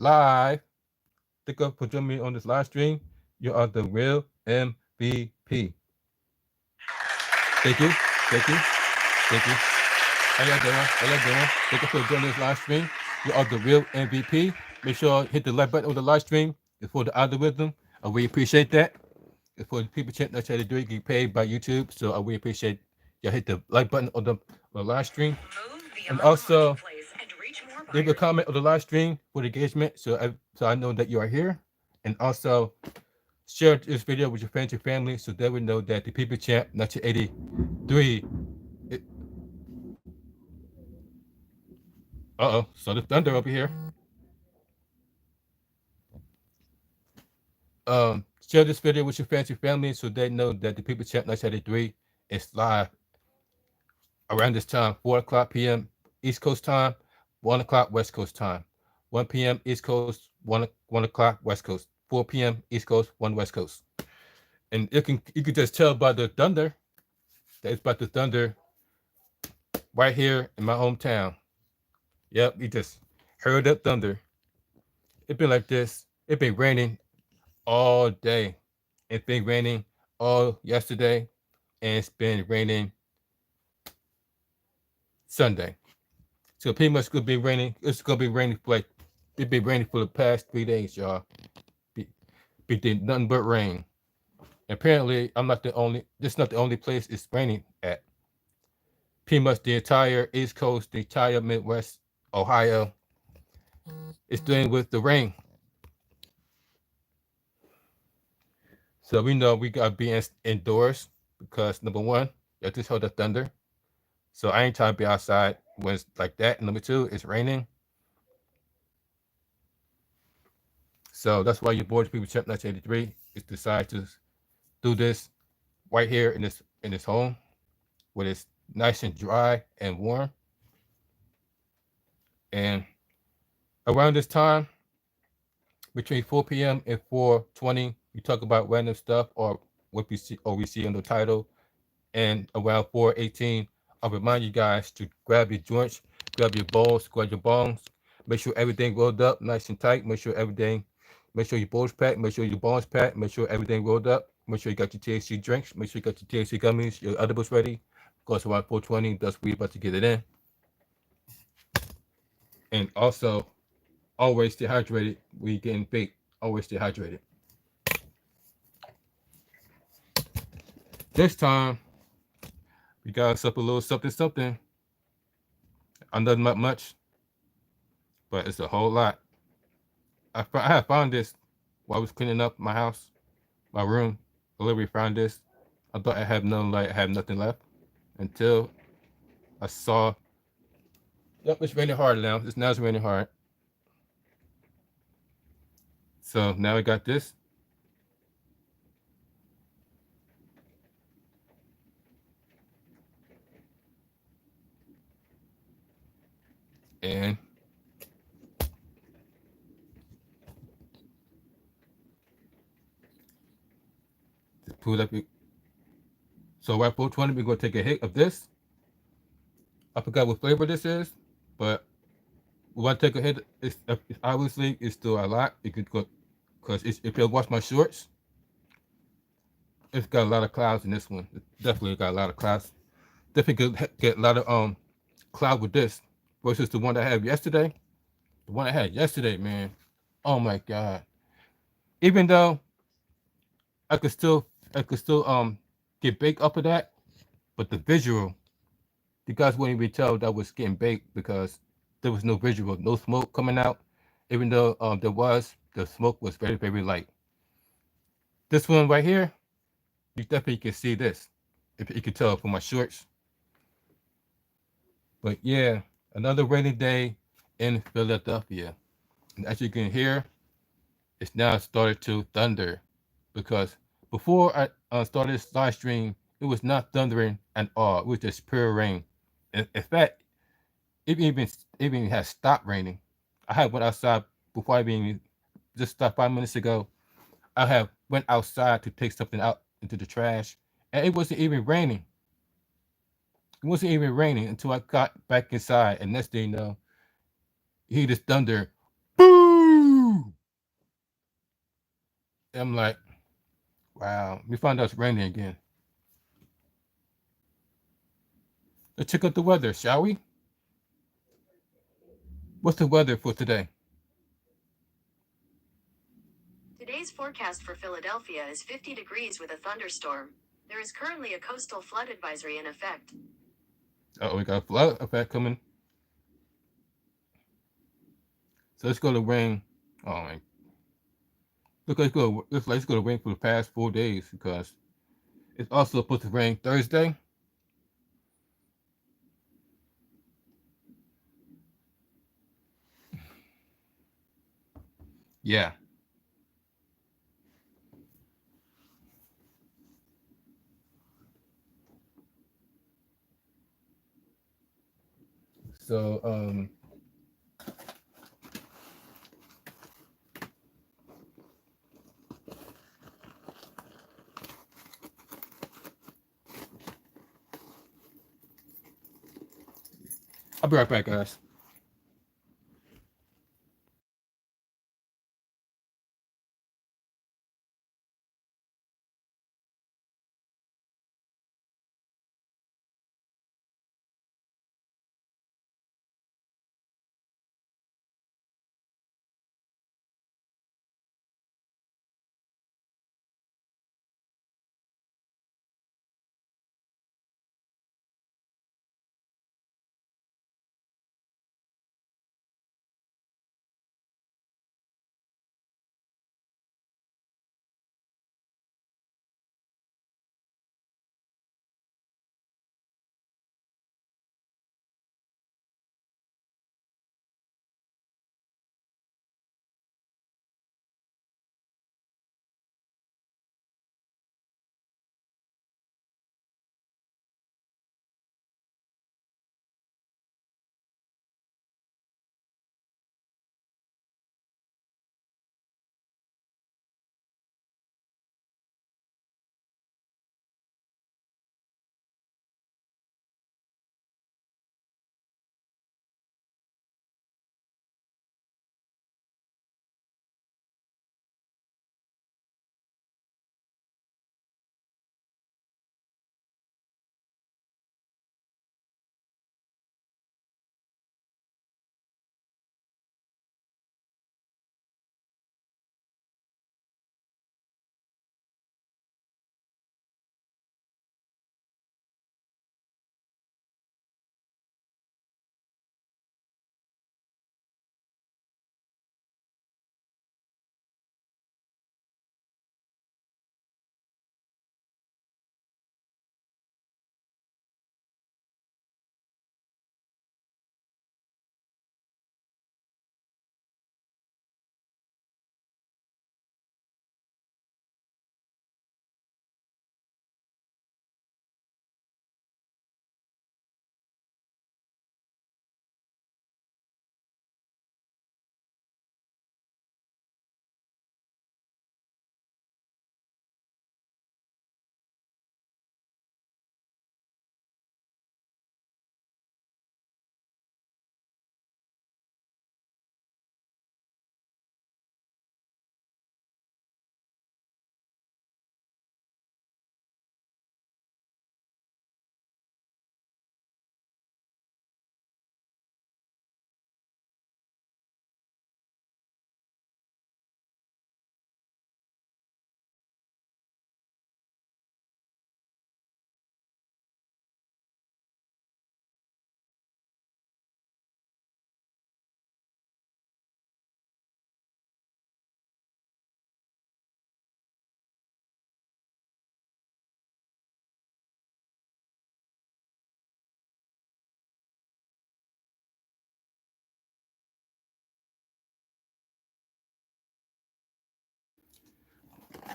live. Thank you for joining me on this live stream. You are the real MVP. Thank you. Thank you. Thank you. How y'all doing? How y'all doing? Thank you for joining this live stream. You are the real MVP. Make sure hit the like button on the live stream. It's for the algorithm. I really appreciate that. It's for the people chatting that try to do it, get paid by YouTube. So I really appreciate y'all hit the like button on the live stream. And also leave a comment on the live stream for the engagement so I know that you are here. And also share this video with your friends and family so they would know that the People Champ 1983. So the thunder over here. Share this video with your friends and family so they know that the People Champ 1983 is live around this time, 4 o'clock p.m. East Coast time, 1 o'clock West Coast time. 1 p.m. East Coast, 1 o'clock West Coast. 4 p.m. East Coast, 1 West Coast. And you can just tell by the thunder that it's about to thunder right here in my hometown. Yep, you just heard that thunder. It's been like this. It's been raining all day. It's been raining all yesterday, and it's been raining Sunday. So pretty much gonna be raining. It's gonna be raining for it's been raining for the past 3 days, y'all. Be did nothing but rain. Apparently, I'm not the only. This is not the only place it's raining at. Pretty much the entire East Coast, the entire Midwest, Ohio, is dealing with the rain. So we know we gotta be indoors because number one, you just heard the thunder. So I ain't trying to be outside when it's like that. Number two, it's raining. So that's why your boys People Champ 1983 is decided to do this right here in this home, where it's nice and dry and warm. And around this time, between 4 p.m. and 4:20, we talk about random stuff or what we see on the title. And around 4:18, I'll remind you guys to grab your joints, grab your balls, grab your bongs. Make sure everything rolled up nice and tight. Make sure your balls packed. Make sure your bongs packed. Make sure everything rolled up. Make sure you got your THC drinks. Make sure you got your THC gummies, your edibles ready. Because around 4:20, that's where you're about to get it in. And also, always stay hydrated when you're getting baked. Always stay hydrated. This time, we got us up a little something. I'm not much, but it's a whole lot. I had found this while I was cleaning up my house, my room. I literally found this. I thought I had no light, I had nothing left until I saw. Yep, it's raining hard now. It's raining hard. So now I got this. And just pull up. So at 4:20, we're gonna take a hit of this. I forgot what flavor this is, but when I take a hit, it's obviously it's still a lot. You could go because if you watch my shorts, it's got a lot of clouds in this one. It definitely got a lot of clouds. Definitely could get a lot of cloud with this versus the one I had yesterday. The one I had yesterday, man. Oh my god. Even though I could still get baked up of that, but the visual, you guys wouldn't even tell that was getting baked because there was no visual, no smoke coming out. Even though the smoke was very, very light. This one right here, you definitely can see this. If you can tell from my shorts. But yeah, another rainy day in Philadelphia. And as you can hear, it's now started to thunder because before I started this live stream, it was not thundering at all. It was just pure rain. In fact, it even has stopped raining. I had went outside before I even just stopped 5 minutes ago. I have went outside to take something out into the trash, and it wasn't even raining. It wasn't even raining until I got back inside, and next thing you know, you hear this thunder, boom! I'm like, wow. We found out it's raining again. Let's check out the weather, shall we? What's the weather for today? Today's forecast for Philadelphia is 50 degrees with a thunderstorm. There is currently a coastal flood advisory in effect. Oh, we got a flood effect coming. So it's going to rain. Oh, man. Look, looks like it's going to rain for the past 4 days because it's also supposed to rain Thursday. Yeah. So, I'll be right back, guys.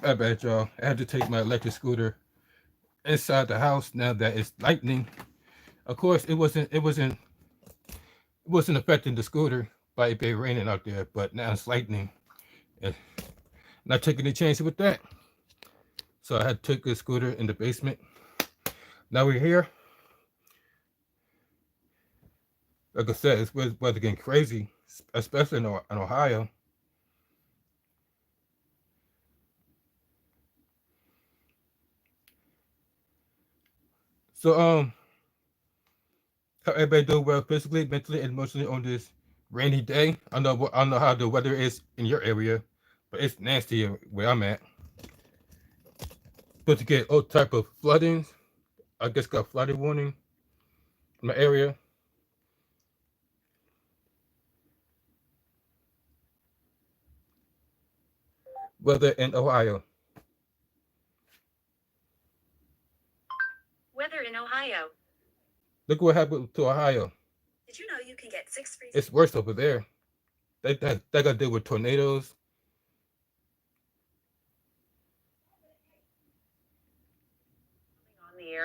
I bet y'all. I had to take my electric scooter inside the house now that it's lightning. Of course, it wasn't affecting the scooter by it being raining out there, but now it's lightning. And not taking a chance with that. So I had to take the scooter in the basement. Now we're here. Like I said, it's weather getting crazy, especially in Ohio. So how everybody doing well physically, mentally, and emotionally on this rainy day? I don't know how the weather is in your area, but it's nasty where I'm at. Supposed to get all type of floodings. I guess got flooding warning in my area. Weather in Ohio. Weather in Ohio. Look what happened to Ohio. Did you know you can get 6 free? It's worse over there. They got to deal with tornadoes.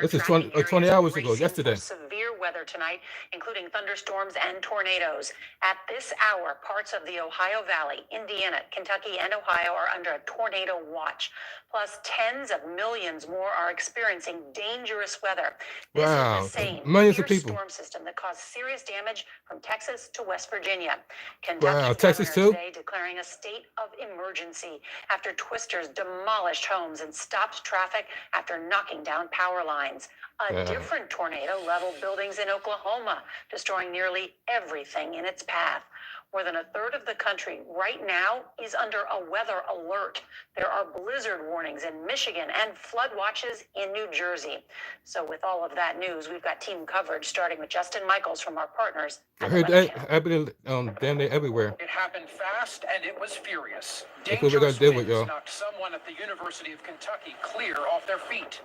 This is 20 hours ago, yesterday. Severe weather tonight, including thunderstorms and tornadoes. At this hour, parts of the Ohio Valley, Indiana, Kentucky, and Ohio are under a tornado watch. Plus, tens of millions more are experiencing dangerous weather. This Wow, is the same millions of severe people. storm system that caused serious damage from Texas to West Virginia. Wow, Kentucky's Texas governor too? today declaring a state of emergency after twisters demolished homes and stopped traffic after knocking down power lines. A Wow. different tornado leveled buildings in Oklahoma, destroying nearly everything in its path. More than a third of the country right now is under a weather alert. There are blizzard warnings in Michigan and flood watches in New Jersey. So with all of that news, we've got team coverage starting with Justin Michaels from our partners. I at the heard Weather that Channel. happening damn near everywhere. It happened fast and it was furious. That's what we gotta Dangerous deal with, winds y'all. knocked someone at the University of Kentucky clear off their feet.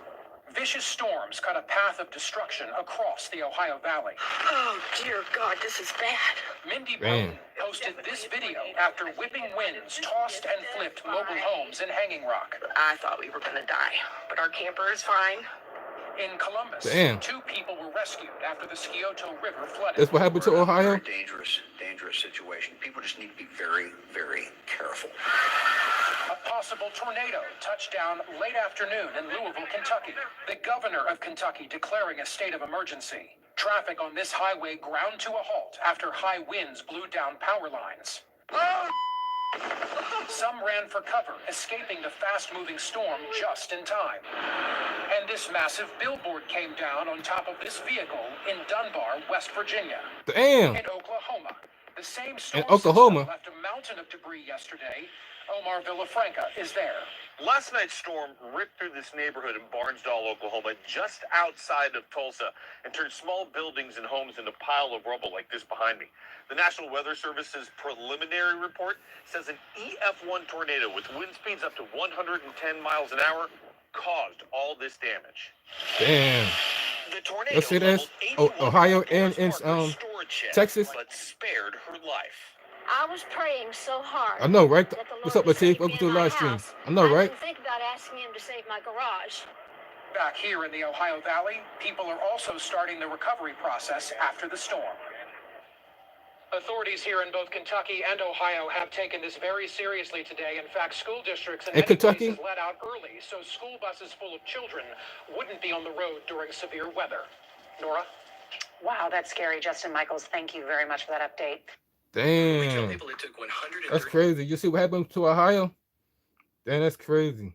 Vicious storms cut a path of destruction across the Ohio Valley. Oh, dear God, this is bad. Mindy Man. Bowden posted this video after whipping winds tossed and flipped mobile homes in Hanging Rock. I thought we were gonna die, but our camper is fine. In Columbus, Damn. 2 people were rescued after the Scioto River flooded. That's what happened to Ohio? Very dangerous situation. People just need to be very, very careful. A possible tornado touched down late afternoon in Louisville, Kentucky. The governor of Kentucky declaring a state of emergency. Traffic on this highway ground to a halt after high winds blew down power lines. Some ran for cover, escaping the fast-moving storm just in time. And this massive billboard came down on top of this vehicle in Dunbar, West Virginia. Damn. In Oklahoma, the same storm Oklahoma? system left a mountain of debris yesterday. Omar Villafranca is there. Last night's storm ripped through this neighborhood in Barnesdall, Oklahoma, just outside of Tulsa, and turned small buildings and homes into a pile of rubble like this behind me. The National Weather Service's preliminary report says an EF1 tornado with wind speeds up to 110 miles an hour caused all this damage. Damn. The tornado Let's see this. leveled 81 Ohio Parker's and Parker storage shed, Texas. but spared her life. I was praying so hard. I know, right? that the What's Lord up, would Latif? save Welcome me to the in my live stream. house. I know, right? didn't think about asking him to save my garage. Back here in the Ohio Valley, people are also starting the recovery process after the storm. Authorities here in both Kentucky and Ohio have taken this very seriously today. In fact, school districts in In many Kentucky? places let out early so school buses full of children wouldn't be on the road during severe weather. Nora? Wow, that's scary. Justin Michaels, thank you very much for that update. Damn. People, it took 130. That's crazy. You see what happened to Ohio? Damn, that's crazy.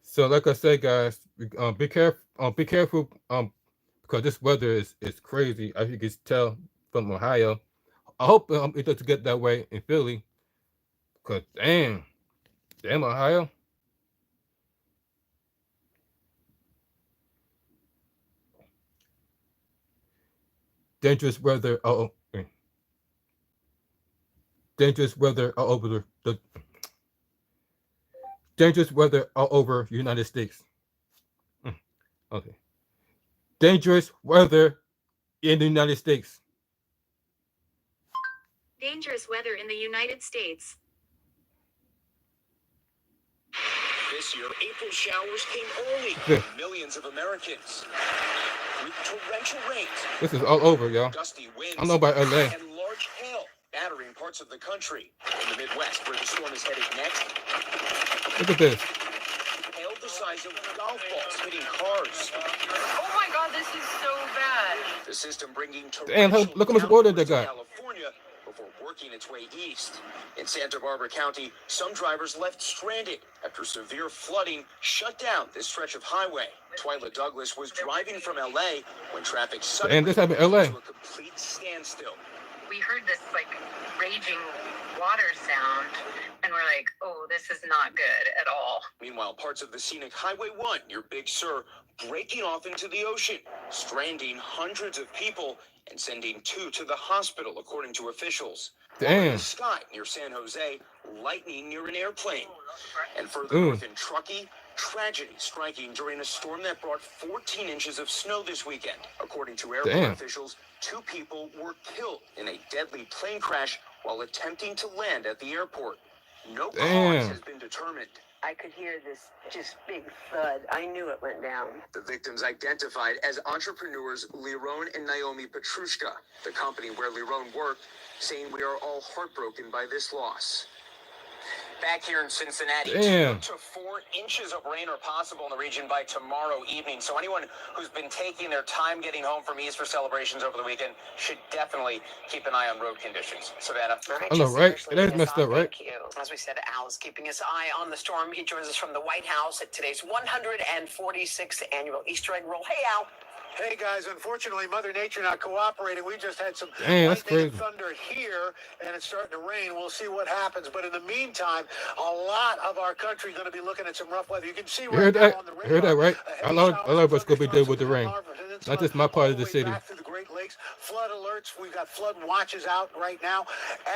So, like I said, guys, be careful. Be careful. Because this weather is crazy. As you can tell from Ohio. I hope it doesn't get that way in Philly. Cause damn Ohio. Dangerous weather. Dangerous weather all over the dangerous weather all over the United States. Okay. Dangerous weather in the United States. Dangerous weather in the United States. This year, April showers came early Yeah. for millions of Americans. With torrential rains, This is all over, y'all. gusty winds, I know about LA. and large hail battering parts of the country. In the Midwest, where the storm is headed next, Look at this. hail the size of golf balls hitting cars. Oh my God, this is so bad. The system bringing Damn, torrential look how much water they downpours in got. California before working working its way east. In Santa Barbara County, some drivers left stranded after severe flooding shut down this stretch of highway. Twyla Douglas was driving from LA when traffic suddenly this happened in came LA. to a complete standstill. We heard this like raging water sound, and we're like, oh, this is not good at all. Meanwhile, parts of the scenic Highway 1 near Big Sur breaking off into the ocean, stranding hundreds of people and sending 2 to the hospital, according to officials. While in Damn. the sky near San Jose, lightning near an airplane. And further Mm. north in Truckee, tragedy striking during a storm that brought 14 inches of snow this weekend. According to airport Damn. officials, 2 people were killed in a deadly plane crash while attempting to land at the airport. No Damn. cause has been determined. I could hear this just big thud. I knew it went down. The victims identified as entrepreneurs Liron and Naomi Petrushka. The company where Liron worked, saying we are all heartbroken by this loss. Back here in Cincinnati, Damn. 2 to 4 inches of rain are possible in the region by tomorrow evening. So anyone who's been taking their time getting home from Easter celebrations over the weekend should definitely keep an eye on road conditions. Savannah. I know, right? It is messed up, right? Thank you. As we said, Al is keeping his eye on the storm. He joins us from the White House at today's 146th annual Easter egg roll. Hey, Al. Hey guys, unfortunately, Mother Nature not cooperating. We just had some Damn, that's lightning and crazy. thunder here, and it's starting to rain. We'll see what happens. But in the meantime, a lot of our country going to be looking at some rough weather. You can see You right heard now that? on the You heard that, radar, right? heavy A lot showers of us going to be and dealing with the rain. thunderstorms and then Not just some my part all of the way city. back through the Great Lakes. Flood alerts. We've got flood watches out right now,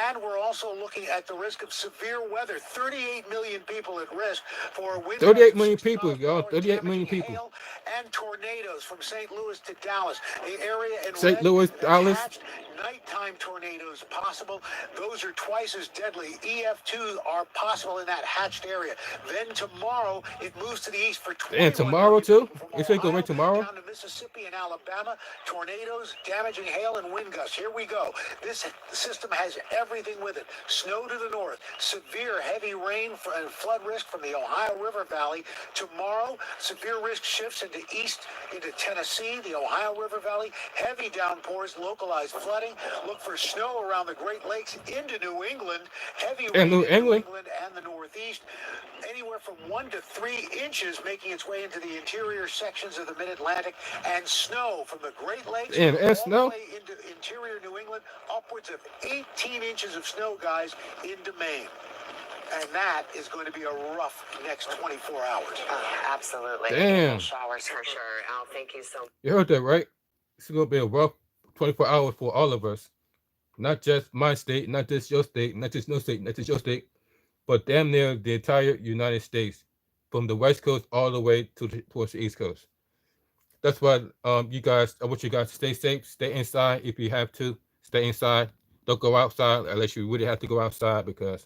and we're also looking at the risk of severe weather. 38 million people at risk for wind. 38 million people, y'all. 38 million damaging people. hail and tornadoes from St. Louis to Dallas. The area in St. red, Louis, Dallas. hatched nighttime tornadoes possible. Those are twice as deadly. EF2 are possible in that hatched area. Then tomorrow it moves to the east for 21 And tomorrow million too? people from You say go Ohio right tomorrow? down to Mississippi and Alabama. Tornadoes, damaging hail, and wind gusts. Here we go. This system has everything with it. Snow to the north, severe heavy rain and flood risk from the Ohio River Valley. Tomorrow, severe risk shifts into Tennessee, the Ohio River Valley. Heavy downpours, localized flooding. Look for snow around the Great Lakes into New England. Heavy rain New in England. New England and the Northeast. Anywhere from 1 to 3 inches making its way into the interior sections of the Mid-Atlantic, and snow from the Great Lakes Damn, and all snow? the way into interior New England, upwards of 18 inches of snow, guys, into Maine. And that is going to be a rough next 24 hours. Absolutely. Damn. Showers for sure. Al, thank you so much. You heard that, right? It's going to be a rough 24 hours for all of us. Not just my state, not just your state, not just no state, not just your state, but damn near the entire United States, from the West Coast all the way towards the East Coast. That's why I want you guys to stay safe, stay inside if you have to, stay inside. Don't go outside unless you really have to go outside, because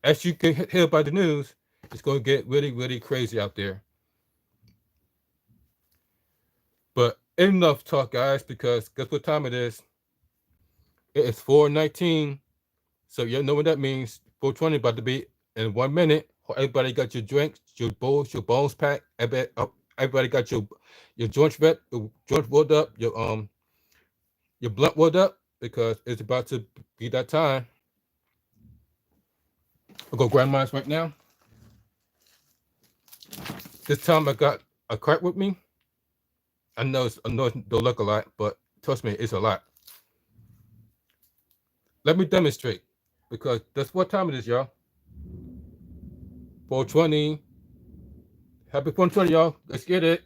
as you can hear by the news, it's going to get really, really crazy out there. But enough talk, guys, because guess what time it is? It is 4:19. So you know what that means. 4:20 about to be in 1 minute. Everybody got your drinks, your bowls, your bones packed. Everybody got your joints wet, your joints rolled up, your blunt rolled up, because it's about to be that time. I'll go grab mine right now. This time I got a cart with me. I know it don't look a lot, but trust me, it's a lot. Let me demonstrate, because that's what time it is, y'all. 4:20. Happy 4:20, y'all. Let's get it.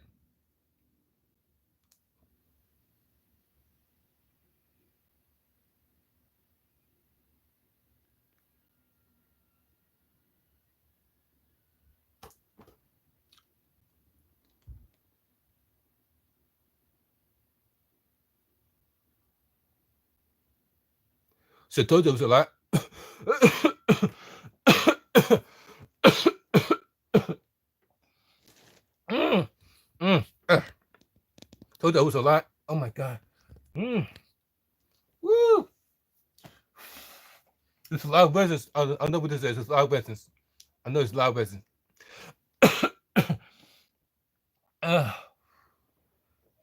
So I told you it was a lot. Told you it was a lot. Oh my God. Woo. It's a lot of business. I know what this is. It's a lot of business. I know it's a lot of business.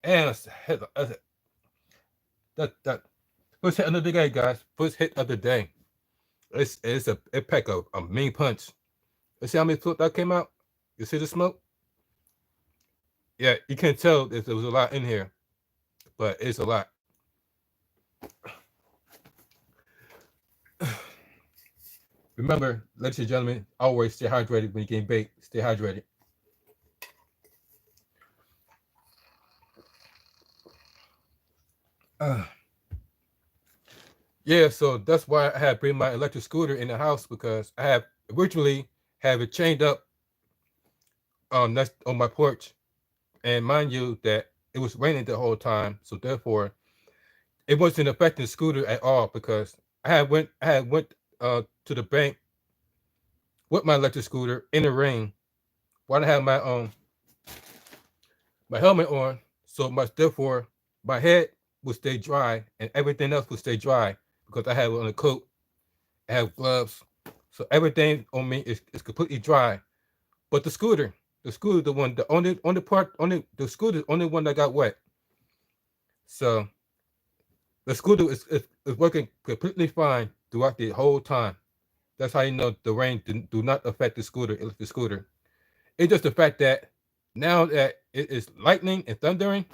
And that first hit of the day, guys. First hit of the day. It's a pack of a mean punch. You see how many smoke that came out? You see the smoke? Yeah, you can tell there was a lot in here, but it's a lot. Remember, ladies and gentlemen, always stay hydrated when you getting baked. Stay hydrated. Yeah, so that's why I had bring my electric scooter in the house because I have originally have it chained up that's on my porch. And mind you that it was raining the whole time, so therefore it wasn't affecting the scooter at all because I had went to the bank with my electric scooter in the rain while I had my helmet on, so much therefore my head would stay dry and everything else would stay dry because I have on a coat, I have gloves, so everything on me is completely dry. But the scooter, the scooter, the only one that got wet. So the scooter is working completely fine throughout the whole time. That's how you know the rain do not affect the scooter. The scooter. It's just the fact that now that it is lightning and thundering,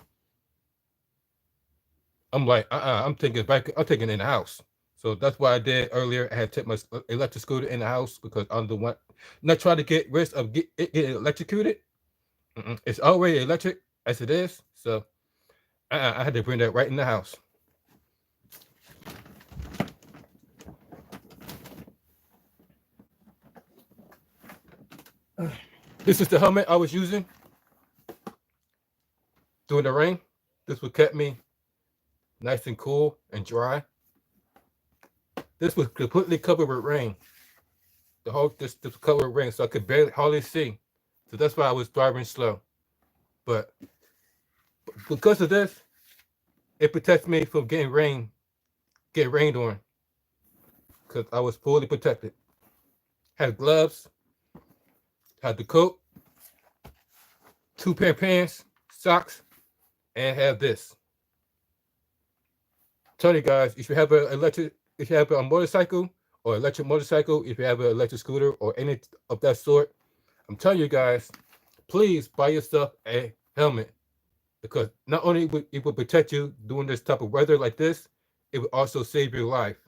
I'm like, I'm taking it back. I'm taking it in the house. So that's what I did earlier. I had to take my electric scooter in the house because I'm the one not trying to get risk of getting electrocuted. It's already electric as it is. So I had to bring that right in the house. This is the helmet I was using during the rain. This would keep me nice and cool and dry. This was completely covered with rain. This was covered with rain, so I could hardly see. So that's why I was driving slow. But because of this, it protects me from getting rained on. Because I was fully protected. Had gloves, had the coat, 2 pair of pants, socks, and have this. Tell you guys, if you have a motorcycle or electric motorcycle, if you have an electric scooter or any of that sort, I'm telling you guys, please buy yourself a helmet because not only it will protect you during this type of weather like this, it will also save your life.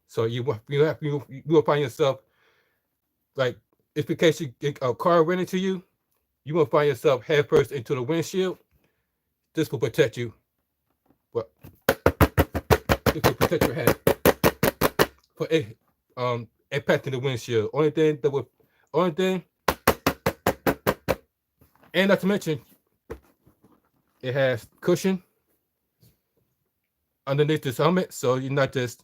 So you will find yourself like if in case you get a car running to you, you will find yourself head first into the windshield. This will protect you. But it will protect your head for impacting the windshield. Only thing, and not to mention, it has cushion underneath this helmet, so you're not just.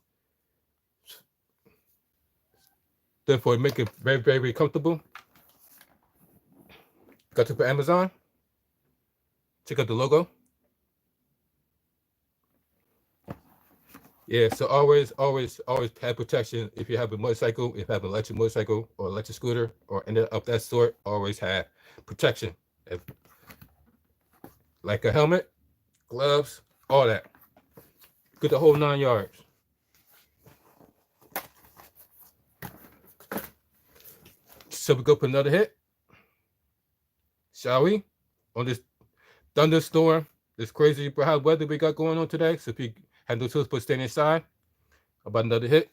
Therefore, make it very, very, very comfortable. Got it from Amazon. Check out the logo. Yeah, so always have protection if you have a motorcycle, if you have an electric motorcycle or electric scooter or any of that sort, always have protection. Like a helmet, gloves, all that. Get the whole 9 yards. So we go for another hit. Shall we? On this thunderstorm, this crazy hot weather we got going on today. So if you have no tools but staying inside, about another hit.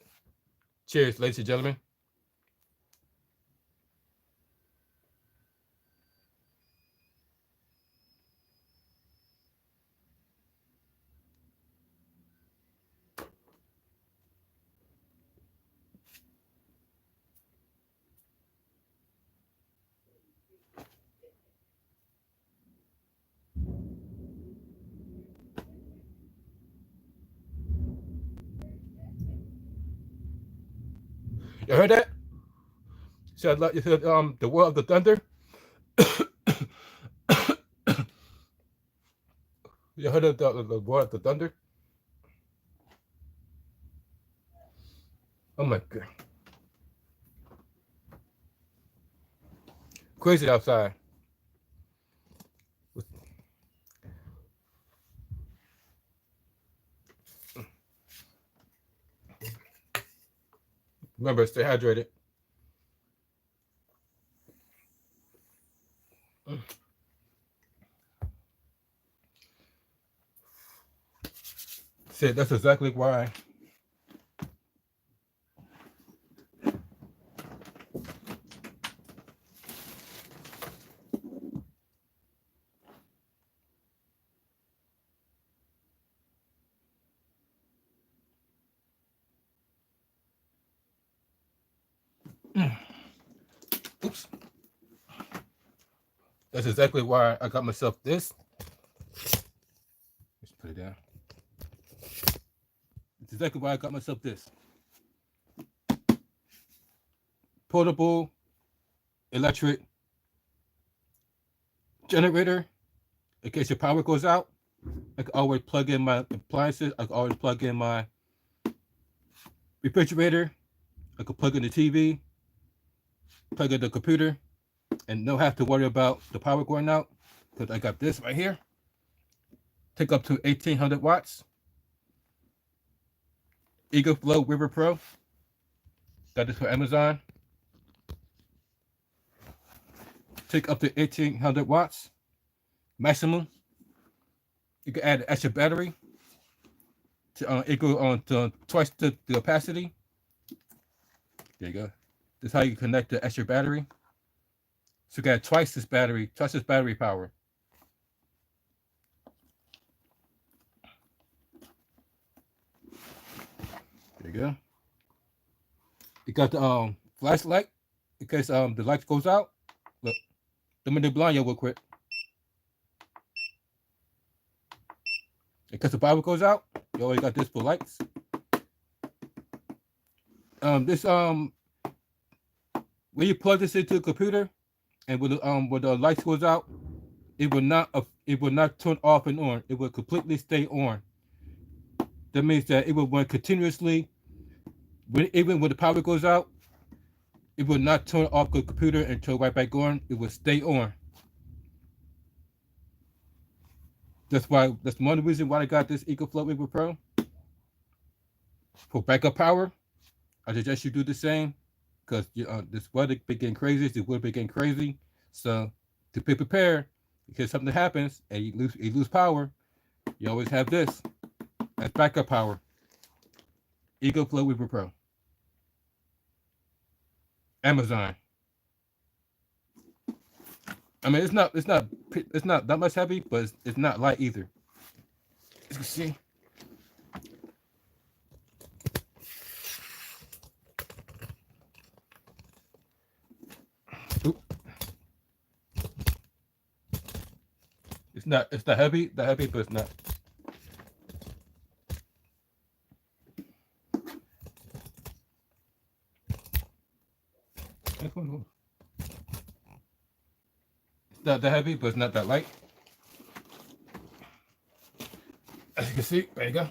Cheers, ladies and gentlemen. You heard that? You said the World of the Thunder. You heard of the World of the Thunder? Oh my god. Crazy outside. Remember, stay hydrated. See, that's exactly why. Oops. That's exactly why I got myself this. Let's put it down. That's exactly why I got myself this. Portable electric generator. In case your power goes out, I can always plug in my appliances. I can always plug in my refrigerator. I can plug in the TV, plug in the computer, and don't have to worry about the power going out because I got this right here. Take up to 1800 watts. EcoFlow River Pro. Got this for Amazon. Take up to 1800 watts maximum. You can add an extra battery to equal on to twice the capacity. There you go. This is how you connect the extra battery. So you got twice this battery power. There you go. You got the flashlight in case the light goes out. Look, let me blind you real quick. In case the power goes out, you always got this for lights. When you plug this into the computer, and when the lights goes out, it will not turn off and on. It will completely stay on. That means that it will run continuously. Even when the power goes out, it will not turn off the computer and turn right back on. It will stay on. That's one reason why I got this EcoFlow River Pro. For backup power, I suggest you do the same because this weather be getting crazy. The weather be getting crazy. So to be prepared, in case something happens and you lose power, you always have this as backup power. EcoFlow River Pro. Amazon. I mean, it's not that much heavy, but it's not light either. As you can see. Oop. It's not heavy, but it's not. It's not that heavy, but it's not that light. As you can see, there you go.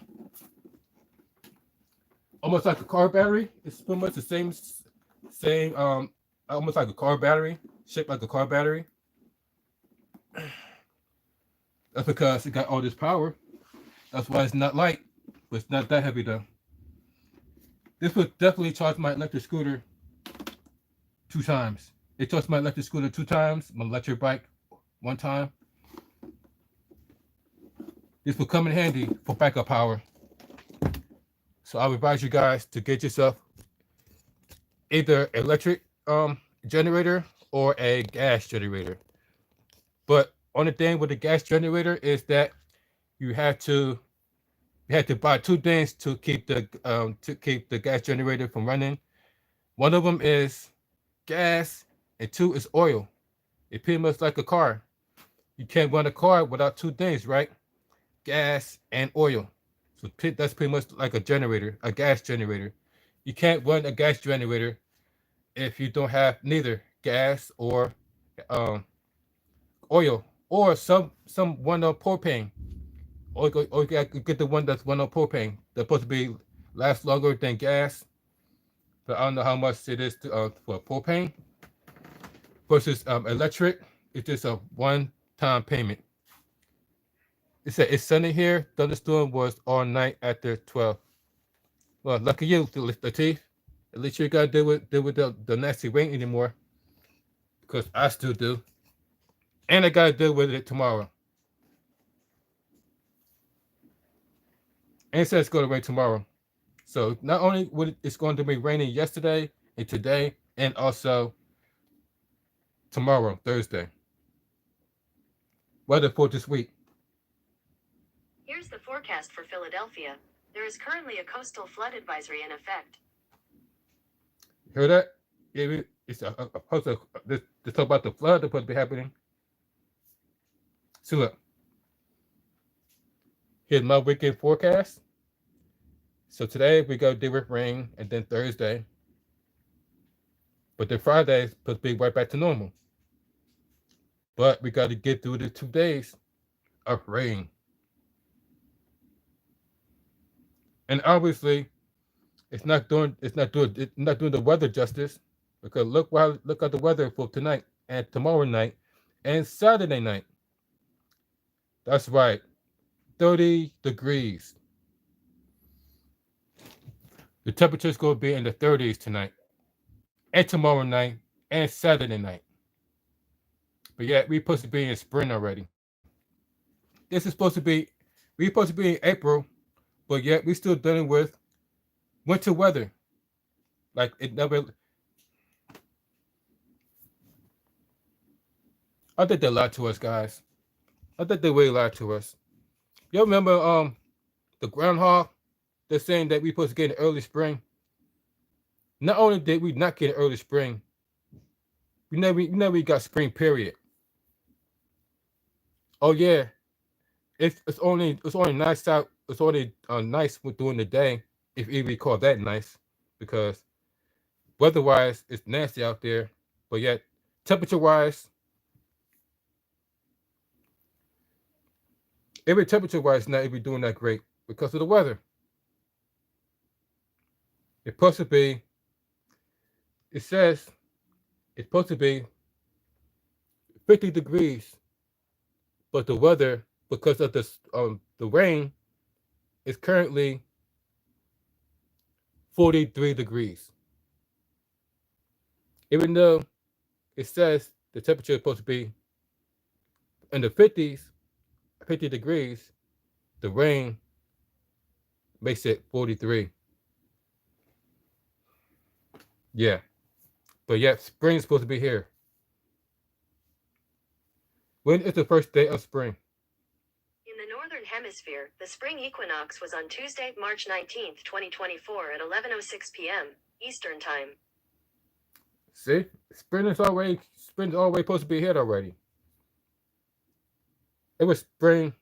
Almost like a car battery. It's pretty much the same, almost like a car battery, shaped like a car battery. That's because it got all this power. That's why it's not light, but it's not that heavy though. This would definitely charge my electric scooter 2 times. It charged my electric scooter 2 times, my electric bike 1 time. This will come in handy for backup power. So I would advise you guys to get yourself either electric generator or a gas generator. But only thing with the gas generator is that you have to buy 2 things to keep the gas generator from running. One of them is gas, and 2 is oil. It's pretty much like a car. You can't run a car without 2 things, right? Gas and oil. So that's pretty much like a generator, a gas generator. You can't run a gas generator if you don't have neither gas or oil, or some one of propane. Or you get the one that's one of propane. They're supposed to be last longer than gas. But I don't know how much it is for propane. Versus electric, it's just a one-time payment. It said it's sunny here. Thunderstorm was all night after 12. Well, lucky you, Latif. At least you gotta deal with the nasty rain anymore. Because I still do. And I gotta deal with it tomorrow. And it says it's gonna rain tomorrow. So not only it's going to be raining yesterday and today, and also tomorrow, Thursday. Weather for this week. Here's the forecast for Philadelphia. There is currently a coastal flood advisory in effect. Hear that? It's supposed to talk about the flood that's supposed to be happening. So look, here's my weekend forecast. So today we go deal with rain, and then Thursday. But then Friday is supposed to be right back to normal. But we got to get through the 2 days of rain. And obviously, it's not doing the weather justice, because look at the weather for tonight and tomorrow night and Saturday night. That's right, 30 degrees. The temperature's going to be in the 30s tonight and tomorrow night and Saturday night. But yeah, we're supposed to be in spring already. We're supposed to be in April, but yet we're still dealing with winter weather. Like it never. I think they lied to us, guys. I think they really lied to us. You remember the groundhog? They're saying that we're supposed to get an early spring. Not only did we not get an early spring, we never got spring, period. Oh yeah, it's only nice out. It's only nice during the day, if you even call that nice, because weather-wise it's nasty out there. But yet, temperature-wise, not even doing that great because of the weather. It's supposed to be. It says it's supposed to be 50 degrees, but the weather, because of the rain, is currently 43 degrees. Even though it says the temperature is supposed to be in the 50s, 50 degrees, the rain makes it 43. Yeah. But yet, spring is supposed to be here. When is the first day of spring? In the Northern Hemisphere, the spring equinox was on Tuesday, March 19th, 2024 at 11:06 p.m. Eastern Time. See? Spring's already supposed to be here already. It was spring.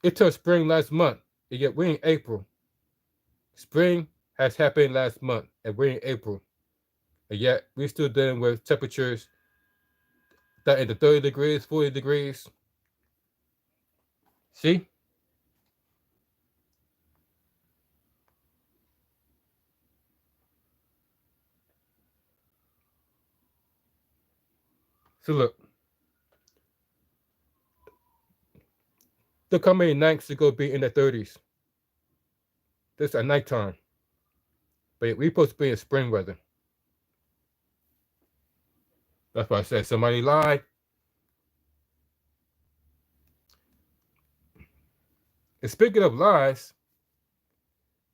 It took spring last month, and yet we're in April. Spring has happened last month, and we're in April. And yet we're still dealing with temperatures that in the 30 degrees, 40 degrees. See? So look. The coming nights are going to be in the 30s. This is at nighttime. But we're supposed to be in spring weather. That's why I said somebody lied. And speaking of lies,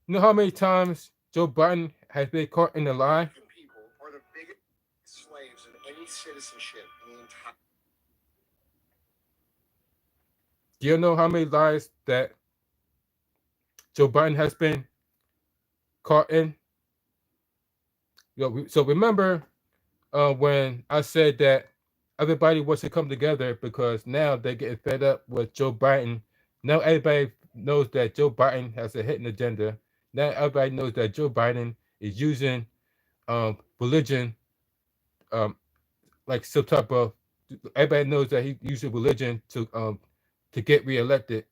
you know how many times Joe Biden has been caught in a lie? People are the biggest slaves of any citizenship in the entire. Do you know how many lies that Joe Biden has been caught in? So remember when I said that everybody wants to come together because now they're getting fed up with Joe Biden. Now everybody knows that Joe Biden has a hidden agenda. Now everybody knows that Joe Biden is using religion, like some type of. Everybody knows that he's using religion to get reelected.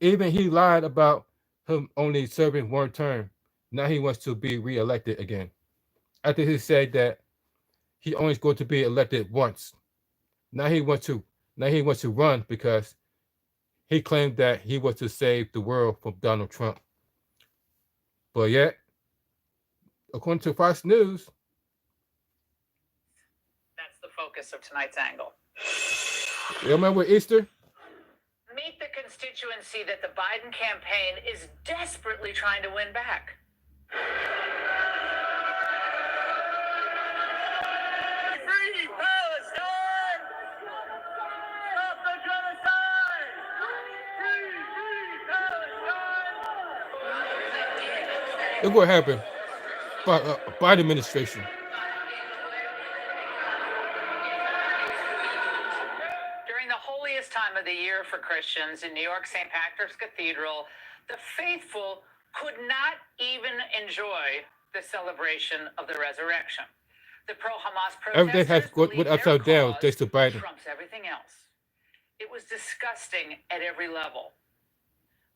Even he lied about him only serving one term. Now he wants to be reelected again. After he said that he only is going to be elected once. Now he wants to run because he claimed that he was to save the world from Donald Trump. But yet, according to Fox News. That's the focus of tonight's angle. You remember Easter? Meet the constituency that the Biden campaign is desperately trying to win back. Free Palestine! Stop the genocide! Free Palestine! Look what happened. Biden administration. During the holiest time of the year for Christians in New York St. Patrick's Cathedral, the faithful could not even enjoy the celebration of the resurrection. The pro-Hamas Everything has protesters went believe upside their down cause thanks to Biden. trumps everything else. It was disgusting at every level.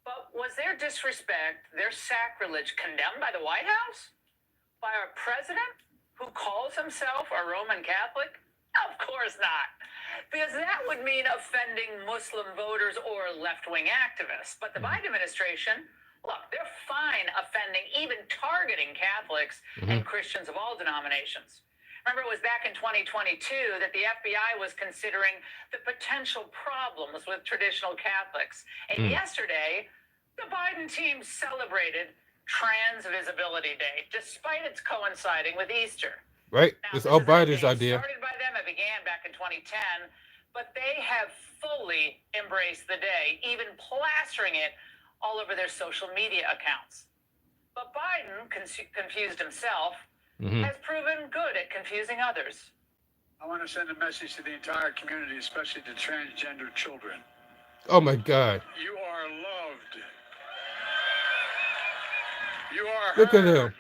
But was their disrespect, their sacrilege condemned by the White House? By our president, who calls himself a Roman Catholic? Of course not. Because that would mean offending Muslim voters or left-wing activists. But the Biden administration, look, they're fine offending, even targeting Catholics and Christians of all denominations. Remember, it was back in 2022 that the FBI was considering the potential problems with traditional Catholics. And yesterday, the Biden team celebrated Trans Visibility Day, despite its coinciding with Easter. Right? Now, It's this all is a Biden's day idea. started by them. It began back in 2010, but they have fully embraced the day, even plastering it all over their social media accounts. But Biden, confused himself, has proven good at confusing others. I want to send a message to the entire community, especially to transgender children. Oh my God. You are loved. You are Look at heard. him.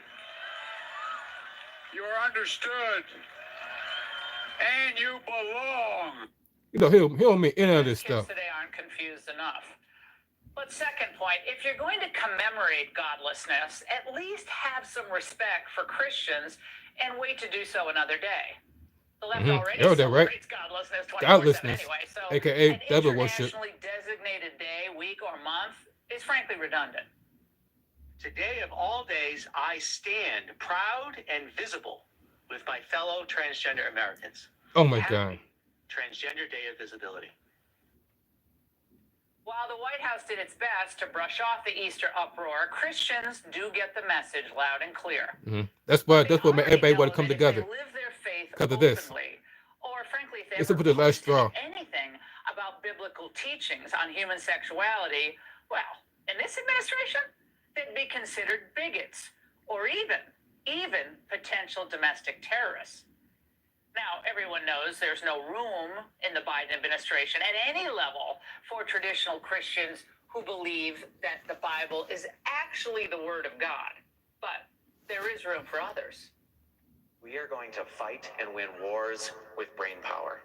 You are understood. And you belong. You know, he don't mean any of this Kids stuff. today aren't confused enough. But second point, if you're going to commemorate godlessness, at least have some respect for Christians and wait to do so another day. The left already Oh, that right. celebrates godlessness 24/7 Godlessness, anyway, so aka an devil worship. internationally designated day, week, or month is frankly redundant. Today of all days, I stand proud and visible with my fellow transgender Americans. Oh my Happy God. Transgender Day of Visibility. While the White House did its best to brush off the Easter uproar, Christians do get the message loud and clear. That's what They made everybody already want know to come that if they together. live their faith 'Cause of this. openly, or frankly, if they This ever will put the last straw. posted anything about biblical teachings on human sexuality, well, in this administration, they'd be considered bigots or even potential domestic terrorists. Now, everyone knows there's no room in the Biden administration at any level for traditional Christians who believe that the Bible is actually the Word of God. But there is room for others. We are going to fight and win wars with brain power.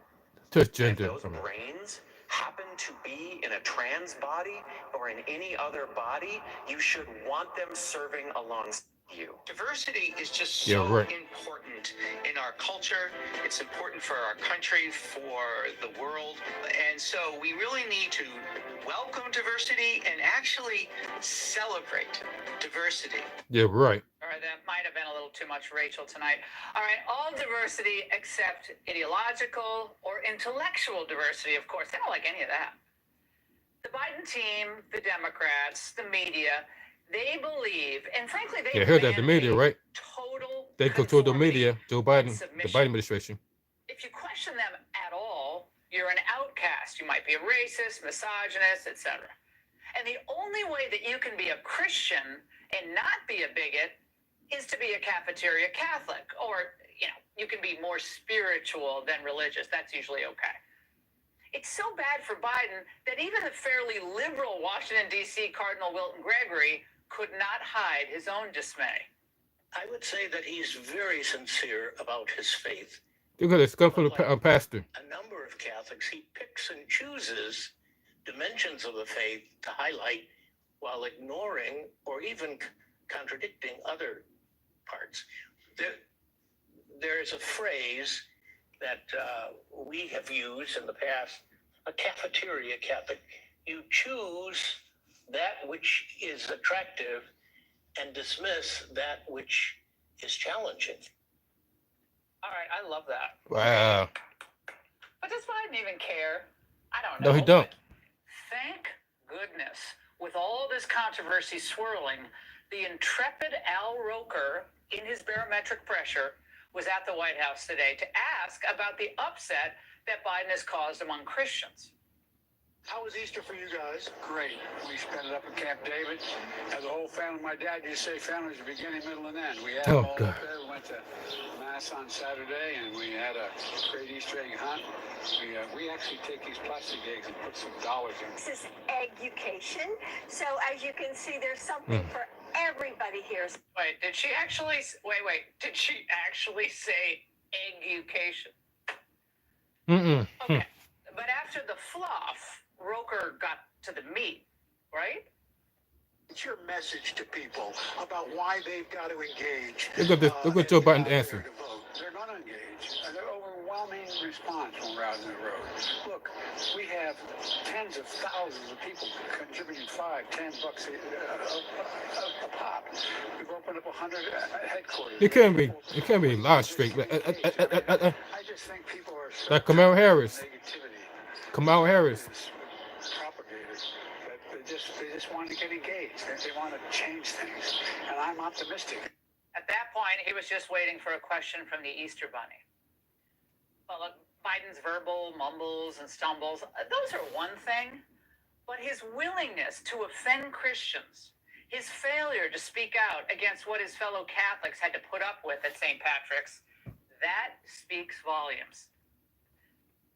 Transgender. If those brains happen to be in a trans body or in any other body, you should want them serving alongside you. Diversity is just so important in our culture. It's important for our country, for the world. And so we really need to welcome diversity and actually celebrate diversity. Yeah, right. All right, that might have been a little too much Rachel tonight. All right, all diversity except ideological or intellectual diversity, of course. They don't like any of that. The Biden team, the Democrats, the media, they believe, and frankly, they heard that the media, right? Total They control the media, Joe Biden, the submission. Biden administration. If you question them at all, you're an outcast. You might be a racist, misogynist, etc. And the only way that you can be a Christian and not be a bigot is to be a cafeteria Catholic, or you can be more spiritual than religious. That's usually okay. It's so bad for Biden that even the fairly liberal Washington, D.C. Cardinal Wilton Gregory could not hide his own dismay. I would say that he's very sincere about his faith. Look at this, come from the pastor. A number of Catholics, he picks and chooses dimensions of the faith to highlight while ignoring or even contradicting other parts. There is a phrase that we have used in the past, a cafeteria Catholic. You choose that which is attractive and dismiss that which is challenging. All right, I love that. Wow. But does Biden even care? I don't No, know. he don't. but Thank goodness, with all this controversy swirling, the intrepid Al Roker, in his barometric pressure, was at the White House today to ask about the upset that Biden has caused among Christians. How was Easter for you guys? Great. We spent it up at Camp David. And the whole family, my dad used to say family is the beginning, middle, and end. We had them all up there. We went to Mass on Saturday, and we had a great Easter egg hunt. We actually take these plastic eggs and put some dollars in. This is education. So as you can see, there's something for everybody here. Wait, did she actually? Did she actually say education? Okay, but after the fluff, Roker got to the meat, right? It's your message to people about why they've got to engage. Look at Joe Biden's answer. They're going to engage. And they're overwhelming response when we're out on the road. Look, we have tens of thousands of people contributing $5-10 a pop. We've opened up 100 headquarters. It can't be live straight. I just think people are Like Kamala Harris. negativity. Kamala Harris. Propagators that they just want to get engaged. They want to change things, and I'm optimistic. At that point, he was just waiting for a question from the Easter Bunny. Well, look, Biden's verbal mumbles and stumbles, those are one thing, but his willingness to offend Christians, his failure to speak out against what his fellow Catholics had to put up with at St. Patrick's, that speaks volumes.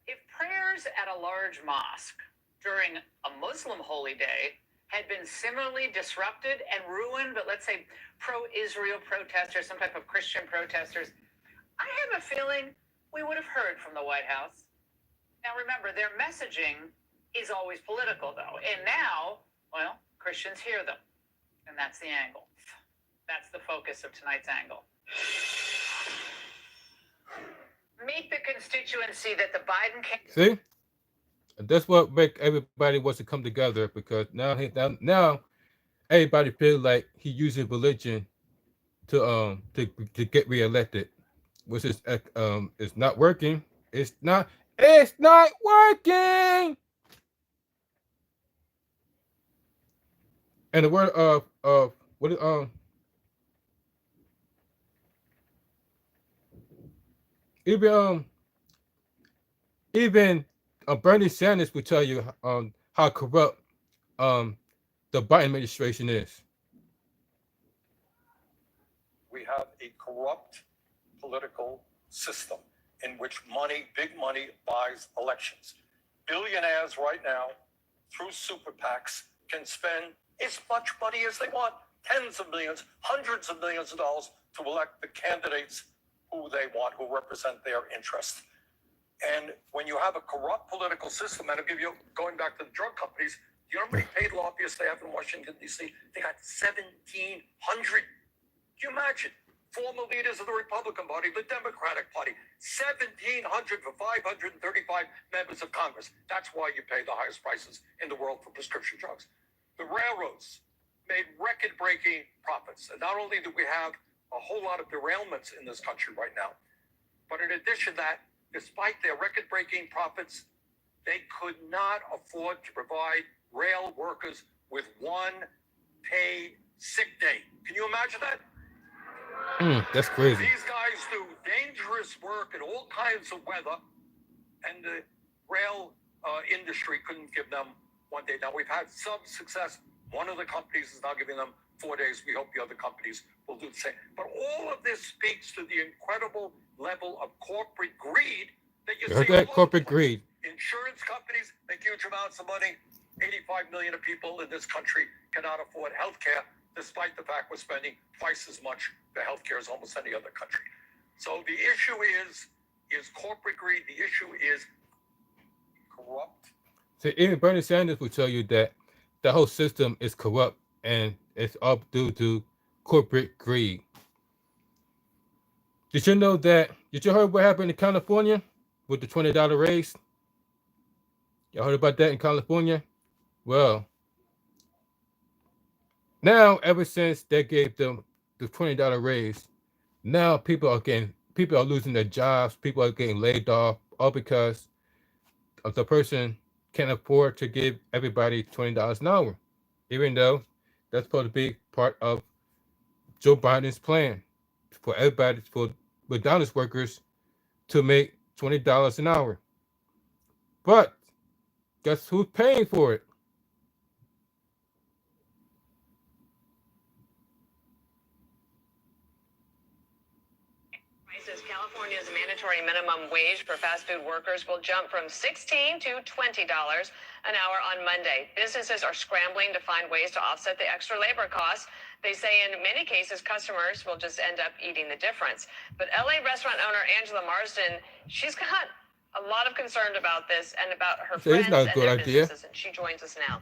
If prayers at a large mosque during a Muslim holy day had been similarly disrupted and ruined, but let's say pro-Israel protesters, some type of Christian protesters, I have a feeling we would have heard from the White House. Now remember, their messaging is always political though. And now, well, Christians hear them. And that's the angle. That's the focus of tonight's angle. Meet the constituency that the Biden can. See? That's what make everybody wants to come together, because now everybody feels like he's using religion to get reelected, which is it's not working. It's not working. And the word of what is even Bernie Sanders will tell you how corrupt the Biden administration is. We have a corrupt political system in which big money buys elections. Billionaires right now, through super PACs, can spend as much money as they want, tens of millions, hundreds of millions of dollars, to elect the candidates who they want, who represent their interests. And when you have a corrupt political system, and I'll give you, going back to the drug companies, do you know how many paid lobbyists they have in Washington, D.C.? They got 1,700. Can you imagine? Former leaders of the Republican Party, the Democratic Party, 1,700 for 535 members of Congress. That's why you pay the highest prices in the world for prescription drugs. The railroads made record-breaking profits. And not only do we have a whole lot of derailments in this country right now, but in addition to that, despite their record-breaking profits, they could not afford to provide rail workers with one paid sick day. Can you imagine that? That's crazy. These guys do dangerous work in all kinds of weather, and the rail industry couldn't give them one day. Now, we've had some success. One of the companies is now giving them 4 days. We hope the other companies will do the same. But all of this speaks to the incredible level of corporate greed that you see. That corporate greed. Insurance companies make huge amounts of money. 85 million of people in this country cannot afford health care, despite the fact we're spending twice as much for health care as almost any other country. So the issue is corporate greed. The issue is corrupt. So even Bernie Sanders will tell you that the whole system is corrupt and it's all due to corporate greed. Did you know that? Did you hear what happened in California with the $20 raise? Y'all heard about that in California? Well, now ever since they gave them the $20 raise, Now people are losing their jobs. People are getting laid off, all because of the person can't afford to give everybody $20 an hour, even though that's supposed to be part of Joe Biden's plan for everybody, for McDonald's workers to make $20 an hour. But guess who's paying for it? California's mandatory minimum wage for fast food workers will jump from $16 to $20 an hour on Monday. Businesses are scrambling to find ways to offset the extra labor costs. They say in many cases, customers will just end up eating the difference. But LA restaurant owner Angela Marsden, she's got a lot of concern about this and about her friends and their businesses, and she joins us now.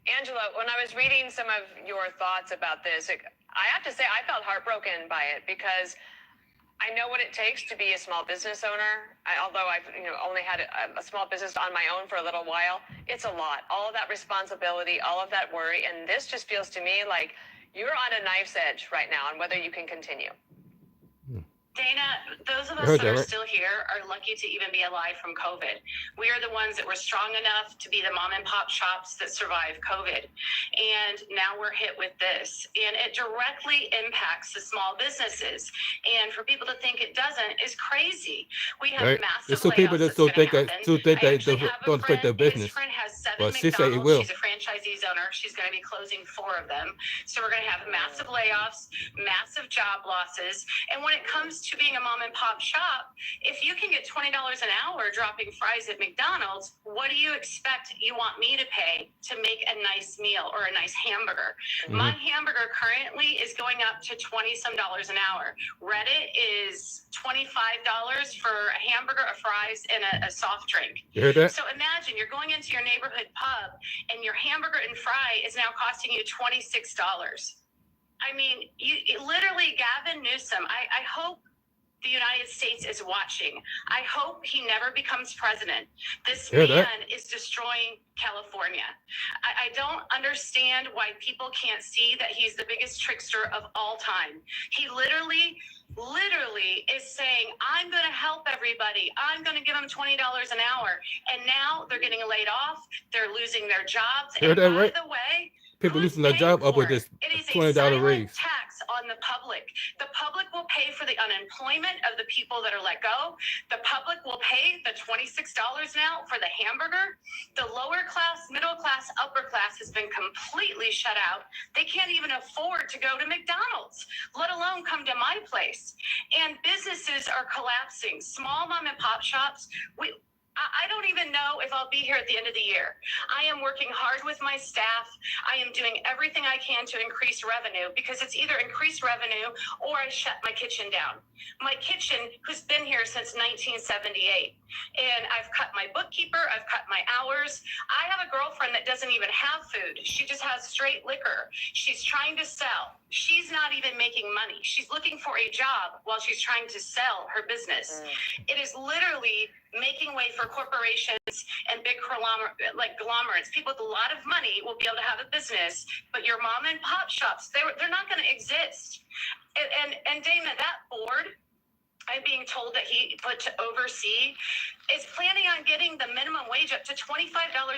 Angela, when I was reading some of your thoughts about this, I have to say I felt heartbroken by it because I know what it takes to be a small business owner. Although I've only had a small business on my own for a little while, it's a lot. All of that responsibility, all of that worry, and this just feels to me like you're on a knife's edge right now on whether you can continue. Dana, those of us that are still here are lucky to even be alive from COVID. We are the ones that were strong enough to be the mom and pop shops that survived COVID. And now we're hit with this. And it directly impacts the small businesses. And for people to think it doesn't is crazy. We have massive There's some people that still think that don't affect their business. His friend has 7 But she said it will. She's a franchisee's owner. She's going to be closing 4 of them. So we're going to have massive layoffs, massive job losses. And when it comes to being a mom and pop shop, if you can get $20 an hour dropping fries at McDonald's, what do you expect you want me to pay to make a nice meal or a nice hamburger? My hamburger currently is going up to $20-some an hour. Reddit is $25 for a hamburger, a fries, and a soft drink. You heard that? So imagine you're going into your neighborhood pub and your hamburger and fry is now costing you $26. I mean, literally, Gavin Newsom, I hope the United States is watching. I hope he never becomes president. This man is destroying California. I don't understand why people can't see that he's the biggest trickster of all time. He literally is saying, I'm going to help everybody. I'm going to give them $20 an hour. And now they're getting laid off. They're losing their jobs. And by the way, people losing their job up with this $20 raise. Tax on the public. The public will pay for the unemployment of the people that are let go. The public will pay the $26 now for the hamburger. The lower class, middle class, upper class has been completely shut out. They can't even afford to go to McDonald's, let alone come to my place. And businesses are collapsing. Small mom and pop shops, I don't even know if I'll be here at the end of the year. I am working hard with my staff. I am doing everything I can to increase revenue because it's either increase revenue or I shut my kitchen down. My kitchen, who's been here since 1978. And I've cut my bookkeeper. I've cut my hours. I have a girlfriend that doesn't even have food. She just has straight liquor. She's trying to sell. She's not even making money. She's looking for a job while she's trying to sell her business. It is literally making way for corporations and big conglomerates. People with a lot of money will be able to have a business, but your mom and pop shops, they're not going to exist. And Damon, that board I'm being told that he put to oversee is planning on getting the minimum wage up to $25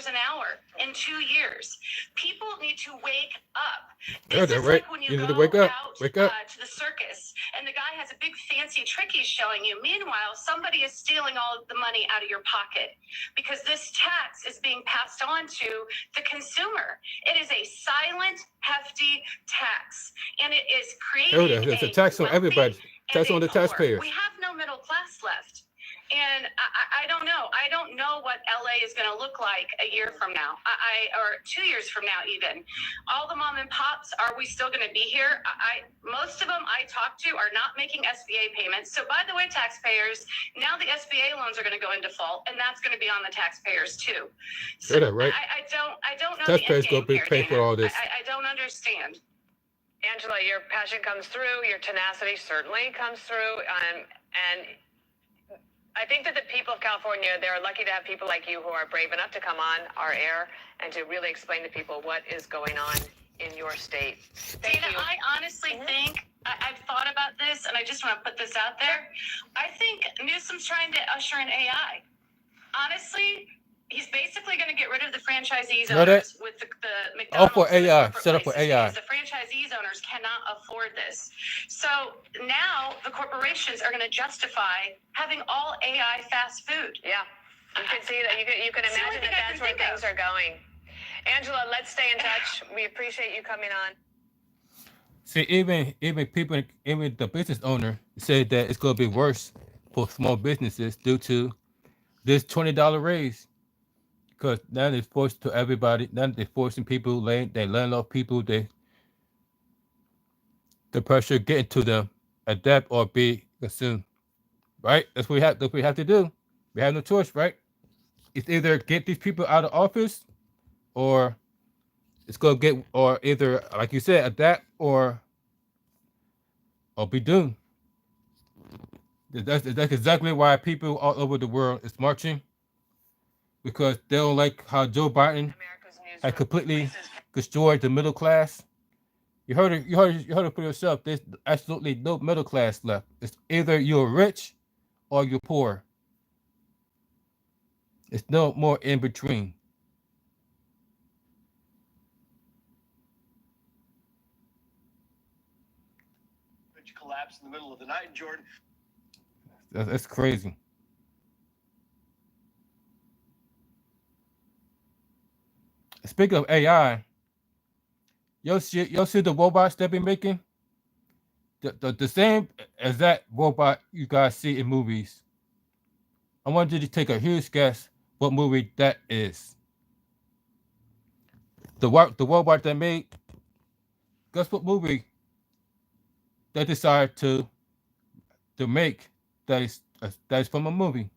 an hour in 2 years. People need to wake up. This is like when you go wake up. out to the circus and the guy has a big fancy trick he's showing you. Meanwhile, somebody is stealing all of the money out of your pocket because this tax is being passed on to the consumer. It is a silent, hefty tax, and it is creating it's a tax on everybody. Tax on the taxpayers. We have no middle class left. And I don't know. I don't know what LA is going to look like a year from now, or 2 years from now even. All the mom and pops, are we still going to be here? Most of them I talk to are not making SBA payments. So by the way, taxpayers, now the SBA loans are going to go in default, and that's going to be on the taxpayers too. So right. I don't know. Taxpayers going to be paying for all this. I don't understand. Angela, your passion comes through, your tenacity certainly comes through, and I think that the people of California, they're lucky to have people like you who are brave enough to come on our air and to really explain to people what is going on in your state. Dana, I honestly think I've thought about this, and I just want to put this out there. I think Newsom's trying to usher in AI. Honestly, he's basically going to get rid of the franchisees owners with the All McDonald's for and the AI. corporate Set up for places, AI. because the franchisees owners cannot afford this. So now the corporations are going to justify having all AI fast food. Yeah, you can see that. You can imagine that that's where things are going. Angela, let's stay in touch. We appreciate you coming on. See, even people, even the business owner said that it's going to be worse for small businesses due to this $20 raise. Because now they're forced to everybody. Now they're forcing people, they laying off people. The pressure getting to them, adapt or be consumed. Right? That's what we have to do. We have no choice, right? It's either get these people out of office, or it's gonna get, or either, like you said, adapt or be doomed. That's exactly why people all over the world is marching, because they don't like how Joe Biden had completely destroyed the middle class. You heard it for yourself. There's absolutely no middle class left. It's either you're rich or you're poor. It's no more in between. Collapse in the middle of the night, Jordan. That's crazy. Speaking of AI, you'll see the robots they've been making. The same as that robot you guys see in movies. I want you to take a huge guess what movie that is. The robot they made. Guess what movie they decided to make that is from a movie.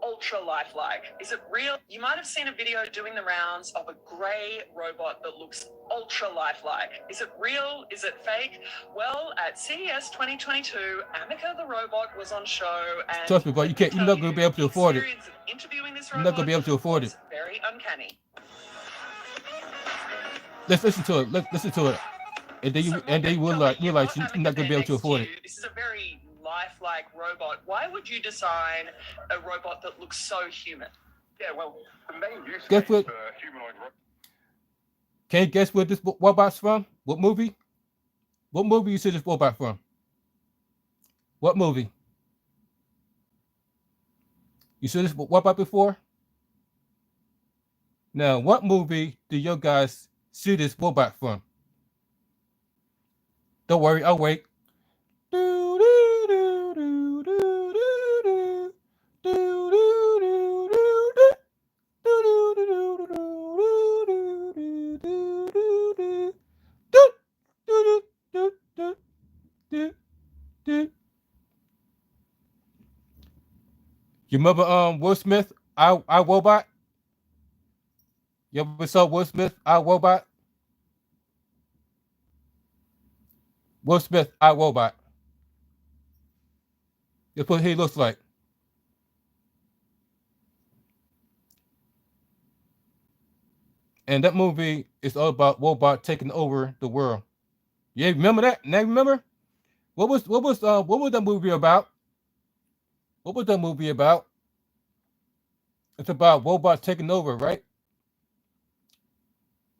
Ultra lifelike. Is it real? You might have seen a video doing the rounds of a grey robot that looks ultra lifelike. Is it real? Is it fake? Well, at CES 2022, Amica the robot was on show, and Trust me, but you're not going to be able to afford it. Interviewing this You're not going to be able to afford it. Very uncanny. Let's listen to it. Let's listen to it, and then you will realize you're not going to be able to afford it. This is a very lifelike robot. Why would you design a robot that looks so human? Yeah, well, the main use Guess case what? for humanoid robots. Can you guess where this robot's from? What movie? What movie you see this robot from? What movie? You saw this robot before? Now, what movie do you guys see this robot from? Don't worry, I'll wait. You remember Will Smith, I Robot? You ever saw Will Smith, I Robot? Will Smith, I Robot. That's what he looks like. And that movie is all about robot taking over the world. Yeah, remember that? Now remember? What was that movie about? What was that movie about? It's about robots taking over, right?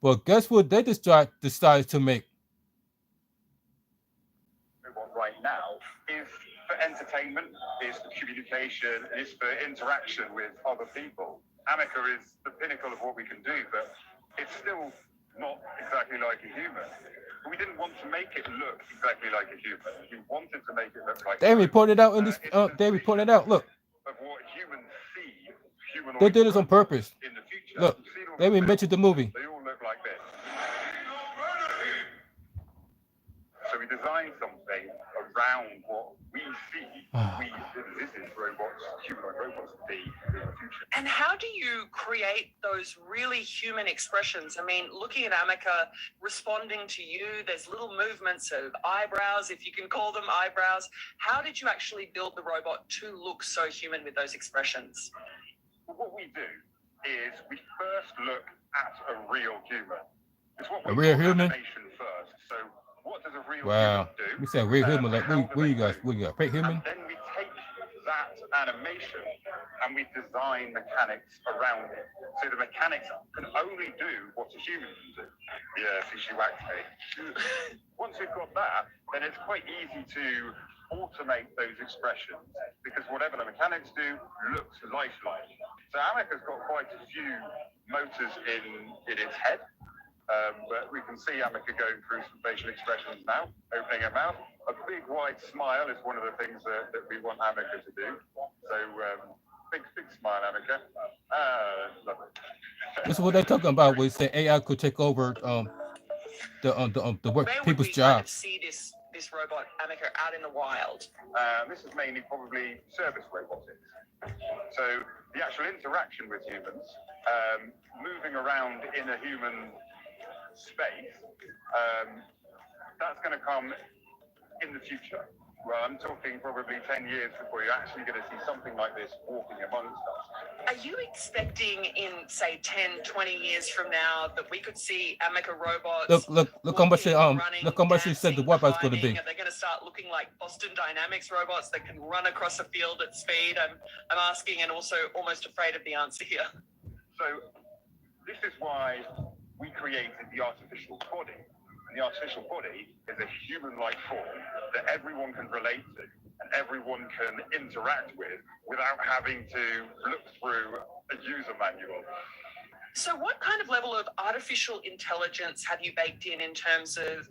Well, guess what they decided to make? Right now is for entertainment, is for communication, is for interaction with other people. Amica is the pinnacle of what we can do, but it's still not exactly like a human. We didn't want to make it look exactly like a human. We wanted to make it look like. They reported out in this. They reported out. Look. Of what humans see, humanoid They did this on purpose. in the future. Look, they even mentioned the movie. They all look like this. So we designed something around what we see. We envisage robots, humanoid robots, to be in the future. And how do you create those really human expressions? I mean, looking at Amica, responding to you, there's little movements of eyebrows, if you can call them eyebrows. How did you actually build the robot to look so human with those expressions? Well, what we do is we first look at a real human. It's what we A real call human? animation first. So what does a real Wow. human do? We said real human. Like, How do what they you guys? move? What you got? Fake human? And then we take that animation and we design mechanics around it. So the mechanics can only do what a human can do. Yeah, see, she whacked me. Once we've got that, then it's quite easy to automate those expressions because whatever the mechanics do looks lifelike. So Amika's got quite a few motors in its head. But we can see Amika going through some facial expressions now, opening her mouth. A big wide smile is one of the things that we want Amika to do. So big smile, Amika. Love it. This is what they're talking about. We say AI could take over the work Where would people's we kind of jobs. see this robot Amika out in the wild? This is mainly probably service robotics. So the actual interaction with humans, moving around in a human space, that's going to come in the future. Well, I'm talking probably 10 years before you're actually going to see something like this walking amongst us. Are you expecting in, say, 10, 20 years from now that we could see Amika robots? Look how much they said the robot's going to be. Are they going to start looking like Boston Dynamics robots that can run across a field at speed? I'm asking and also almost afraid of the answer here. So this is why we created the artificial body. And the artificial body is a human-like form that everyone can relate to and everyone can interact with without having to look through a user manual. So what kind of level of artificial intelligence have you baked in terms of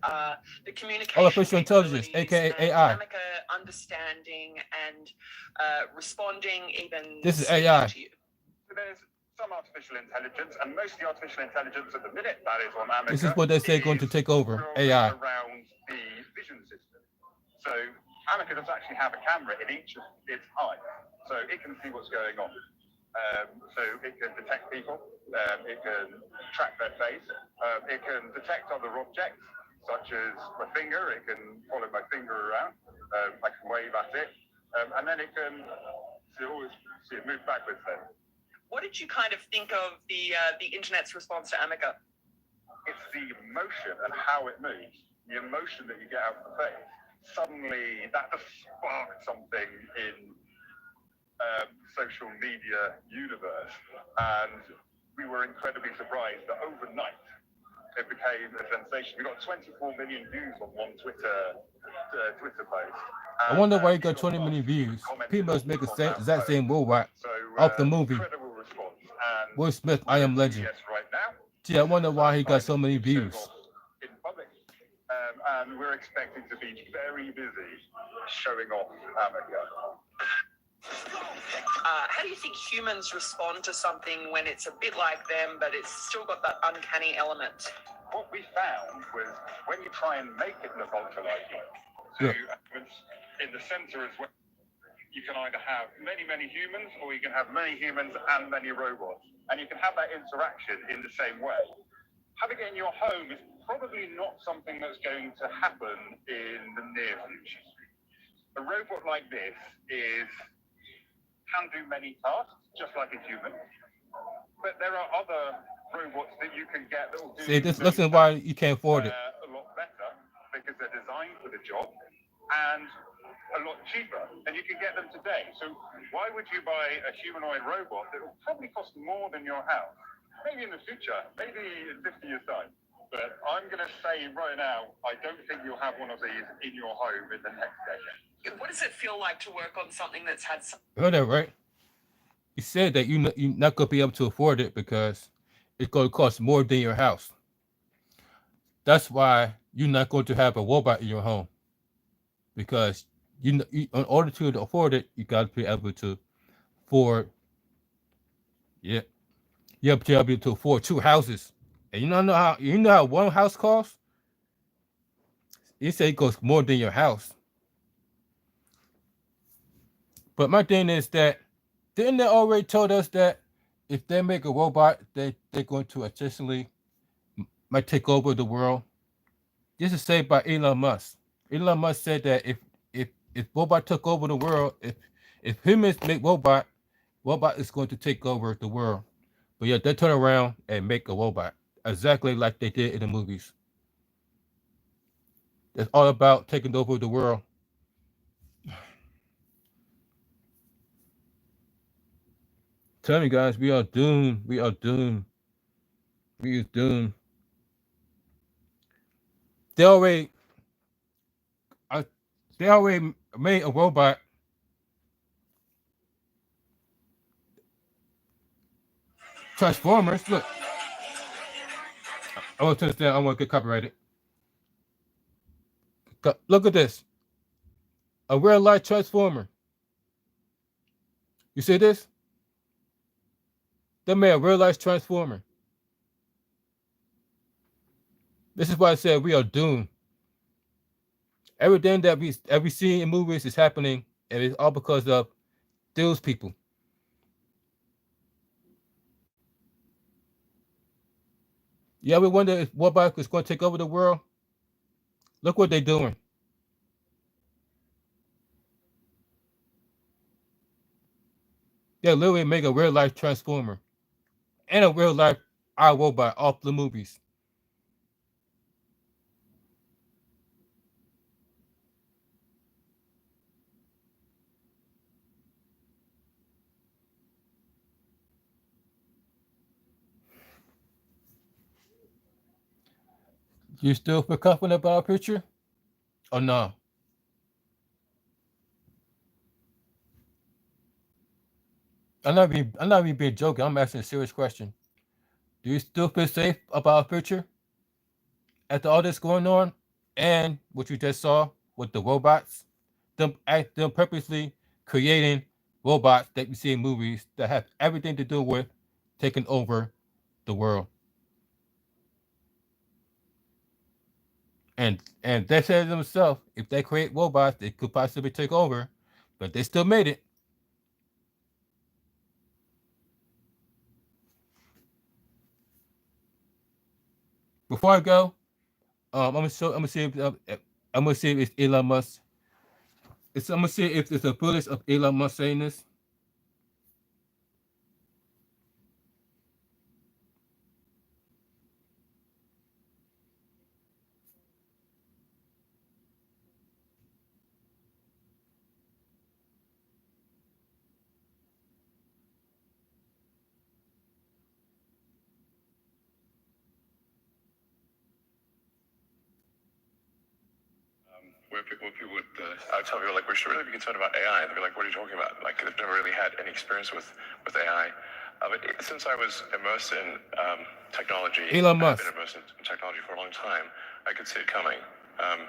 the communication? Artificial intelligence, aka AI. Amika understanding and responding even. This is AI. So there's some artificial intelligence, and most of the artificial intelligence at the minute that is on Amika. This is what they say going to take over AI. Around the vision system. So Amika does actually have a camera in each of its eyes, so it can see what's going on. So it can detect people, it can track their face, it can detect other objects, such as my finger. It can follow my finger around. I can wave at it, and then it can see it move backwards then. What did you kind of think of the internet's response to Amika? It's the emotion and how it moves, the emotion that you get out of the face. Suddenly, that just sparked something in social media universe, and we were incredibly surprised that overnight it became a sensation. We got 24 million views on one Twitter post. I wonder why you got 20 million views. People must make that same robot off the movie. Will Smith, I Am Legend. Gee, I wonder why he got so many views. In public. And we're expecting to be very busy showing off Amika. How do you think humans respond to something when it's a bit like them, but it's still got that uncanny element? What we found was when you try and make it look ultra-like, so in the center as well, you can either have many humans, or you can have many humans and many robots. And you can have that interaction in the same way. Having it in your home is probably not something that's going to happen in the near future. A robot like this can do many tasks, just like a human. But there are other robots that you can get that will do. See, this listen why you can't afford it. A lot better because they're designed for the job and a lot cheaper, and you can get them today. So why would you buy a humanoid robot that will probably cost more than your house? Maybe in the future, maybe in 50 years' time. But I'm going to say right now, I don't think you'll have one of these in your home in the next decade. What does it feel like to work on something that's had some... Heard that right? You said that you're not going to be able to afford it because it's going to cost more than your house. That's why you're not going to have a robot in your home. Because you in order to afford it, you got to be able to afford. Yeah, you have to be able to afford 2 houses, and you know how one house costs. You say it costs more than your house. But my thing is that didn't they already told us that if they make a robot, they're going to essentially might take over the world. This is said by Elon Musk. Elon Musk said that if robot took over the world, if humans make robot is going to take over the world. But yeah, they turn around and make a robot exactly like they did in the movies. that's all about taking over the world. Tell me, guys, we are doomed. We are doomed. We are doomed. They already made a robot. Transformers. Look, I want to understand. I want to get copyrighted. Look at this. A real life transformer. You see this? They made a real life transformer. This is why I said we are doomed. Everything that we see in movies is happening, and it's all because of those people. You ever wonder if robots is going to take over the world? Look what they're doing. They literally make a real life transformer and a real life iRobot off the movies. You still feel confident about our picture? Or no? I'm not even being joking. I'm asking a serious question. Do you still feel safe about our future after all this going on and what you just saw with the robots? Them purposely creating robots that you see in movies that have everything to do with taking over the world. And they said themselves, if they create robots, they could possibly take over, but they still made it. Before I go, I'm gonna see if it's Elon Musk. I'm gonna see if it's a footage of Elon Musk saying this. Where people would, I would tell people, like, we should really be concerned about AI. And they'd be like, what are you talking about? Like, they've never really had any experience with AI. But since I was immersed in technology, Elon Musk. I've been immersed in technology for a long time, I could see it coming. But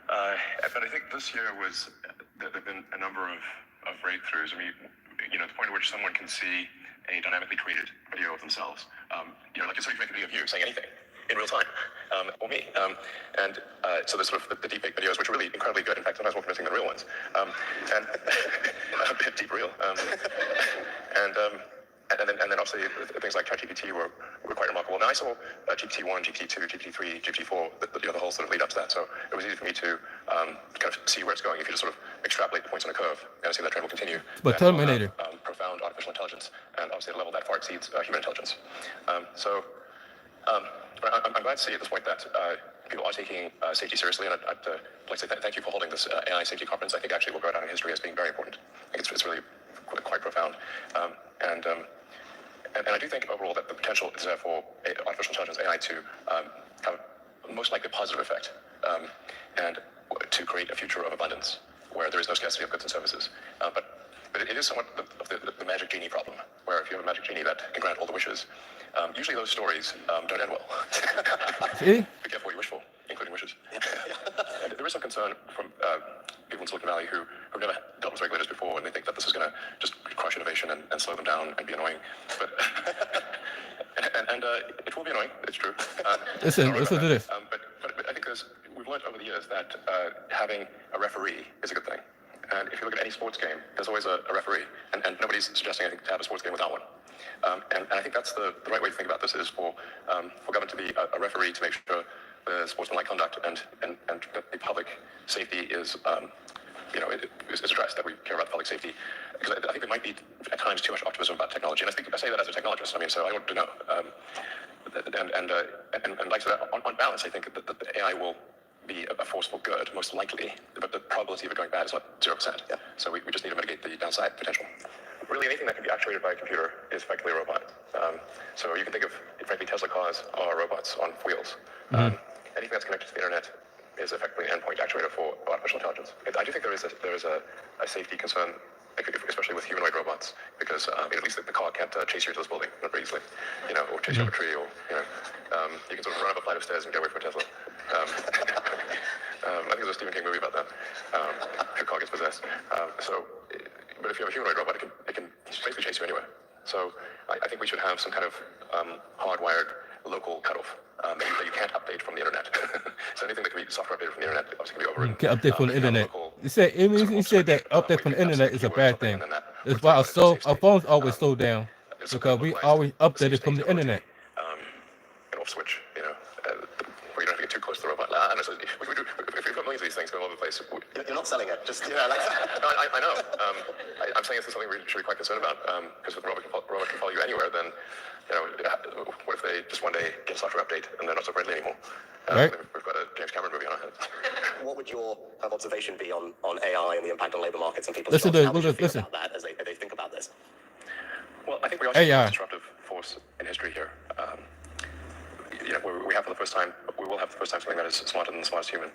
I think this year there have been a number of breakthroughs. I mean, the point at which someone can see a dynamically created video of themselves. Like, so you can make a video of you saying anything in real time, or me. So there's sort of the deepfake videos, which are really incredibly good. In fact, sometimes more convincing than real ones. And a bit deep real. And then obviously things like ChatGPT were quite remarkable. Now I saw GPT-1, GPT-2, GPT-3, GPT-4, the whole sort of lead up to that. So it was easy for me to kind of see where it's going if you just sort of extrapolate the points on a curve and see that trend will continue. But Terminator. Profound artificial intelligence, and obviously at a level that far exceeds human intelligence. I'm glad to see at this point that people are taking safety seriously, and I'd like to say thank you for holding this AI safety conference. I think actually will go down in history as being very important. I think it's really quite profound. And I do think overall that the potential is there for artificial intelligence, AI, to have most likely a positive effect, and to create a future of abundance where there is no scarcity of goods and services. But it is somewhat of the magic genie problem, where if you have a magic genie that can grant all the wishes, usually those stories don't end well. See? Be careful what you wish for, including wishes. And there is some concern from people in Silicon Valley who've never dealt with regulators before, and they think that this is going to just crush innovation and slow them down and be annoying. But and it will be annoying. It's true. Listen to this. But I think we've learned over the years that having a referee is a good thing. And if you look at any sports game, there's always a referee, and nobody's suggesting anything to have a sports game without one. And I think that's the right way to think about this, is for government to be a referee to make sure the sportsmanlike conduct and that the public safety is addressed, that we care about public safety. Because I think there might be at times too much optimism about technology, and I say that as a technologist. I mean, so I want to know. like so on balance, I think that the AI will be a force for good, most likely, but the probability of it going bad is not 0%. Yeah. So we just need to mitigate the downside potential. Really, anything that can be actuated by a computer is effectively a robot. So you can think of, frankly, Tesla cars are robots on wheels. Anything that's connected to the internet is effectively an endpoint actuator for artificial intelligence. I do think there is a safety concern, especially with humanoid robots, because at least the car can't chase you into this building very easily, or chase you up a tree, or you can sort of run up a flight of stairs and get away from a Tesla. I think there's a Stephen King movie about that. Your car gets possessed. But if you have a humanoid robot, it can basically chase you anywhere. So I think we should have some kind of hardwired local cutoff that you can't update from the internet. So anything that can be software updated from the internet obviously can be overridden. Can update from the internet. He said that update from the internet is a bad thing. That's why our phones always slow down, because we always update it from the internet. An off switch, where you don't have to get too close to the robot. If we've got millions of these things going all over the place. You're not selling it, just, No, I know. I'm saying this is something we should be quite concerned about, because if the robot can follow you anywhere, then, what if they just one day get a software update and they're not so friendly anymore? Right. We've got a James Cameron movie on our hands. What would your observation be on AI and the impact on labor markets and people's Listen jobs? to How would you feel listen. about that as they think about this? Well, I think we are seeing AI. a disruptive force in history here. We have for the first time, we will have for the first time something that is smarter than the smartest human.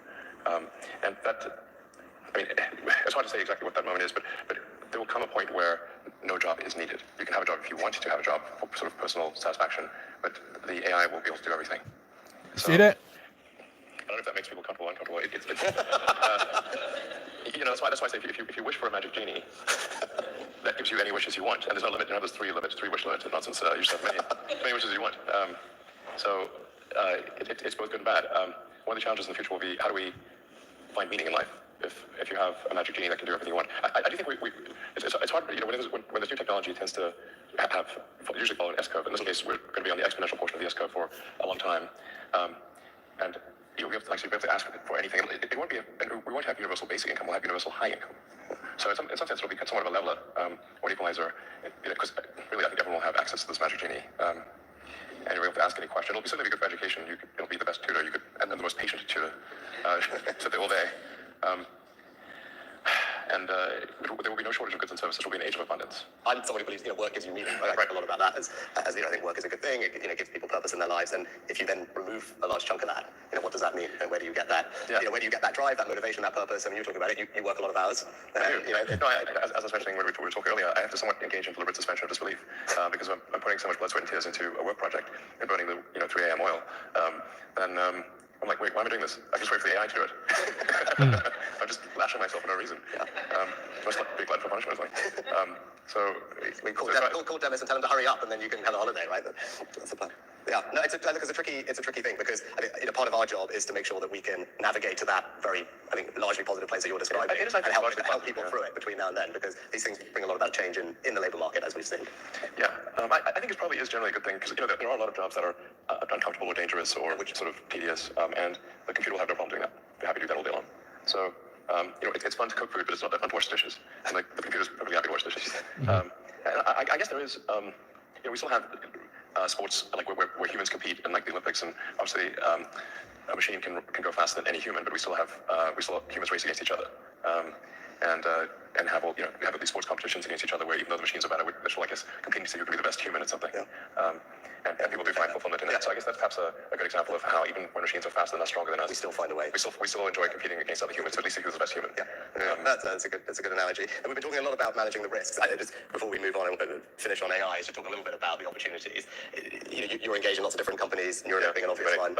And that, it's hard to say exactly what that moment is, but there will come a point where no job is needed. You can have a job if you want to have a job for sort of personal satisfaction, but the AI will be able to do everything. See that? I don't know if that makes people comfortable or uncomfortable. That's why I say if you wish for a magic genie, that gives you any wishes you want, and there's no limit. There's three wish limits. Nonsense. You just have many wishes you want. So it's both good and bad. One of the challenges in the future will be, how do we find meaning in life? If you have a magic genie that can do everything you want, I do think it's hard. When there's new technology, it tends to usually follow an S curve. In this case, we're going to be on the exponential portion of the S curve for a long time, and we have to ask for anything. It won't be. We won't have universal basic income. We'll have universal high income. So in some sense, it'll be somewhat of a leveler or equalizer, because really, I think everyone will have access to this magic genie. And you'll be able to ask any question. It'll be certainly good for education. It'll be the best tutor and then the most patient tutor. So all day. And there will be no shortage of goods and services. It will be an age of abundance. I'm someone who believes work gives you meaning. I talk a lot about that as I think work is a good thing. It gives people purpose in their lives. And if you then remove a large chunk of that, what does that mean? And where do you get that? Yeah. Where do you get that drive, that motivation, that purpose? I mean, you're talking about it. You work a lot of hours. As I was mentioning when we were talking earlier, I have to somewhat engage in deliberate suspension of disbelief because I'm putting so much blood, sweat, and tears into a work project and burning the 3 a.m. oil. I'm like, wait, why am I doing this? I just wait for the AI to do it. I'm just lashing myself for no reason. Must be glad for punishment, so we call Dennis and tell him to hurry up, and then you can have a holiday, right? That's the plan. Yeah, no, it's a tricky thing, because I think part of our job is to make sure that we can navigate to that very, I think, largely positive place that you're describing, and help people through it between now and then, because these things bring a lot of that change in the labour market, as we've seen. Yeah, I think it probably is generally a good thing, because there are a lot of jobs that are uncomfortable or dangerous or which sort of tedious, and the computer will have no problem doing that. They're happy to do that all day long. So it's fun to cook food, but it's not that fun to wash dishes. And the computer's perfectly happy to wash dishes. And I guess there is, we still have sports where humans compete in the Olympics, and obviously a machine can go faster than any human, but we still have humans race against each other. And have have these sports competitions against each other, where even though the machines are better, we're still, I guess, competing to see who can be the best human at something. And people do find fulfillment in that. So I guess that's perhaps a good example of how even when machines are faster than us, stronger than us, we still find a way. We still enjoy competing against other humans to at least see who's the best human. That's a good analogy. And we've been talking a lot about managing the risks. Just before we move on and finish on AI, to talk a little bit about the opportunities. You're engaged in lots of different companies. You're being an obvious one,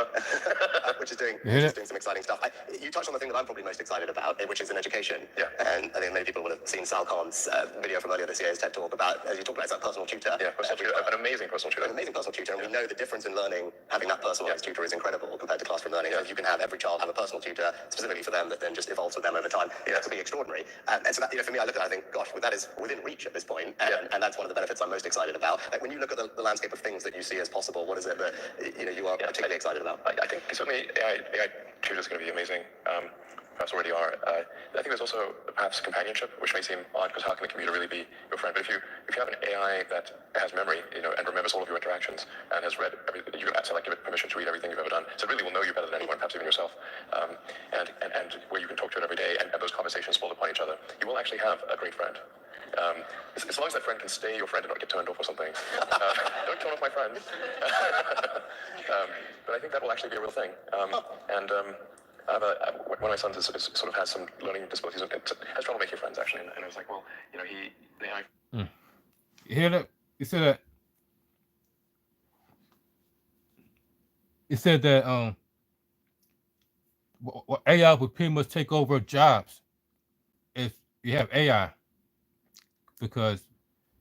which is doing some exciting stuff. You touched on the thing that I'm probably most excited about, which is in education. And I think many people would have seen Sal Khan's video from earlier this year, his TED talk about, as you talked about, it's that personal tutor. An amazing personal tutor. And we know the difference in learning, having that personalized tutor is incredible compared to classroom learning. If you can have every child have a personal tutor specifically for them that then just evolves with them over time, that's pretty extraordinary. And so that, for me, I look at it, I think, gosh, that is within reach at this point, and that's one of the benefits I'm most excited about. When you look at the landscape of things that you see as possible, what is it that you are particularly excited about? I think certainly AI future is going to be amazing. Perhaps already are. I think there's also perhaps companionship, which may seem odd because how can a computer really be your friend? But if you have an AI that has memory, and remembers all of your interactions and has read everything, you can give it permission to read everything you've ever done. So it really will know you better than anyone, perhaps even yourself. And where you can talk to it every day, and those conversations fall upon each other, you will actually have a great friend. As long as that friend can stay your friend and not get turned off or something. Don't turn off my friend. But I think that will actually be a real thing. One of my sons sort of has some learning disabilities and has trouble making friends, actually. And I was like, well, You hear that? You said that. It said that AI would pretty much take over jobs if you have AI, because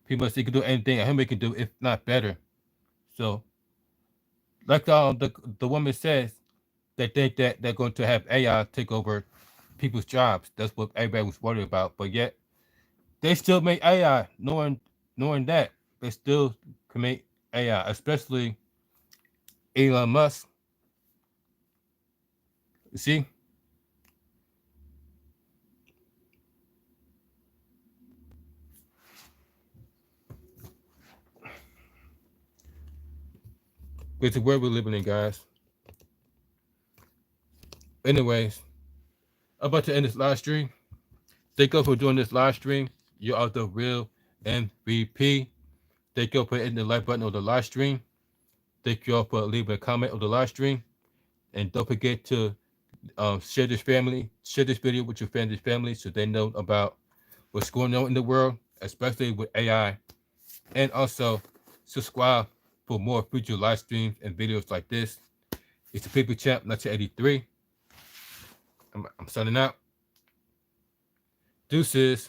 pretty much they can do anything a human can do, if not better. So, like the woman says, they think that they're going to have AI take over people's jobs. That's what everybody was worried about. But yet, they still make AI, knowing that they still can make AI, especially Elon Musk. You see? It's the world we're living in, guys. Anyways, I'm about to end this live stream. Thank you for doing this live stream. You are the real MVP. Thank you for hitting the like button on the live stream. Thank you all for leaving a comment on the live stream. And don't forget to share this video with your friends and family so they know about what's going on in the world, especially with AI. And also subscribe for more future live streams and videos like this. It's the People Champ 1983. I'm signing out. Deuces.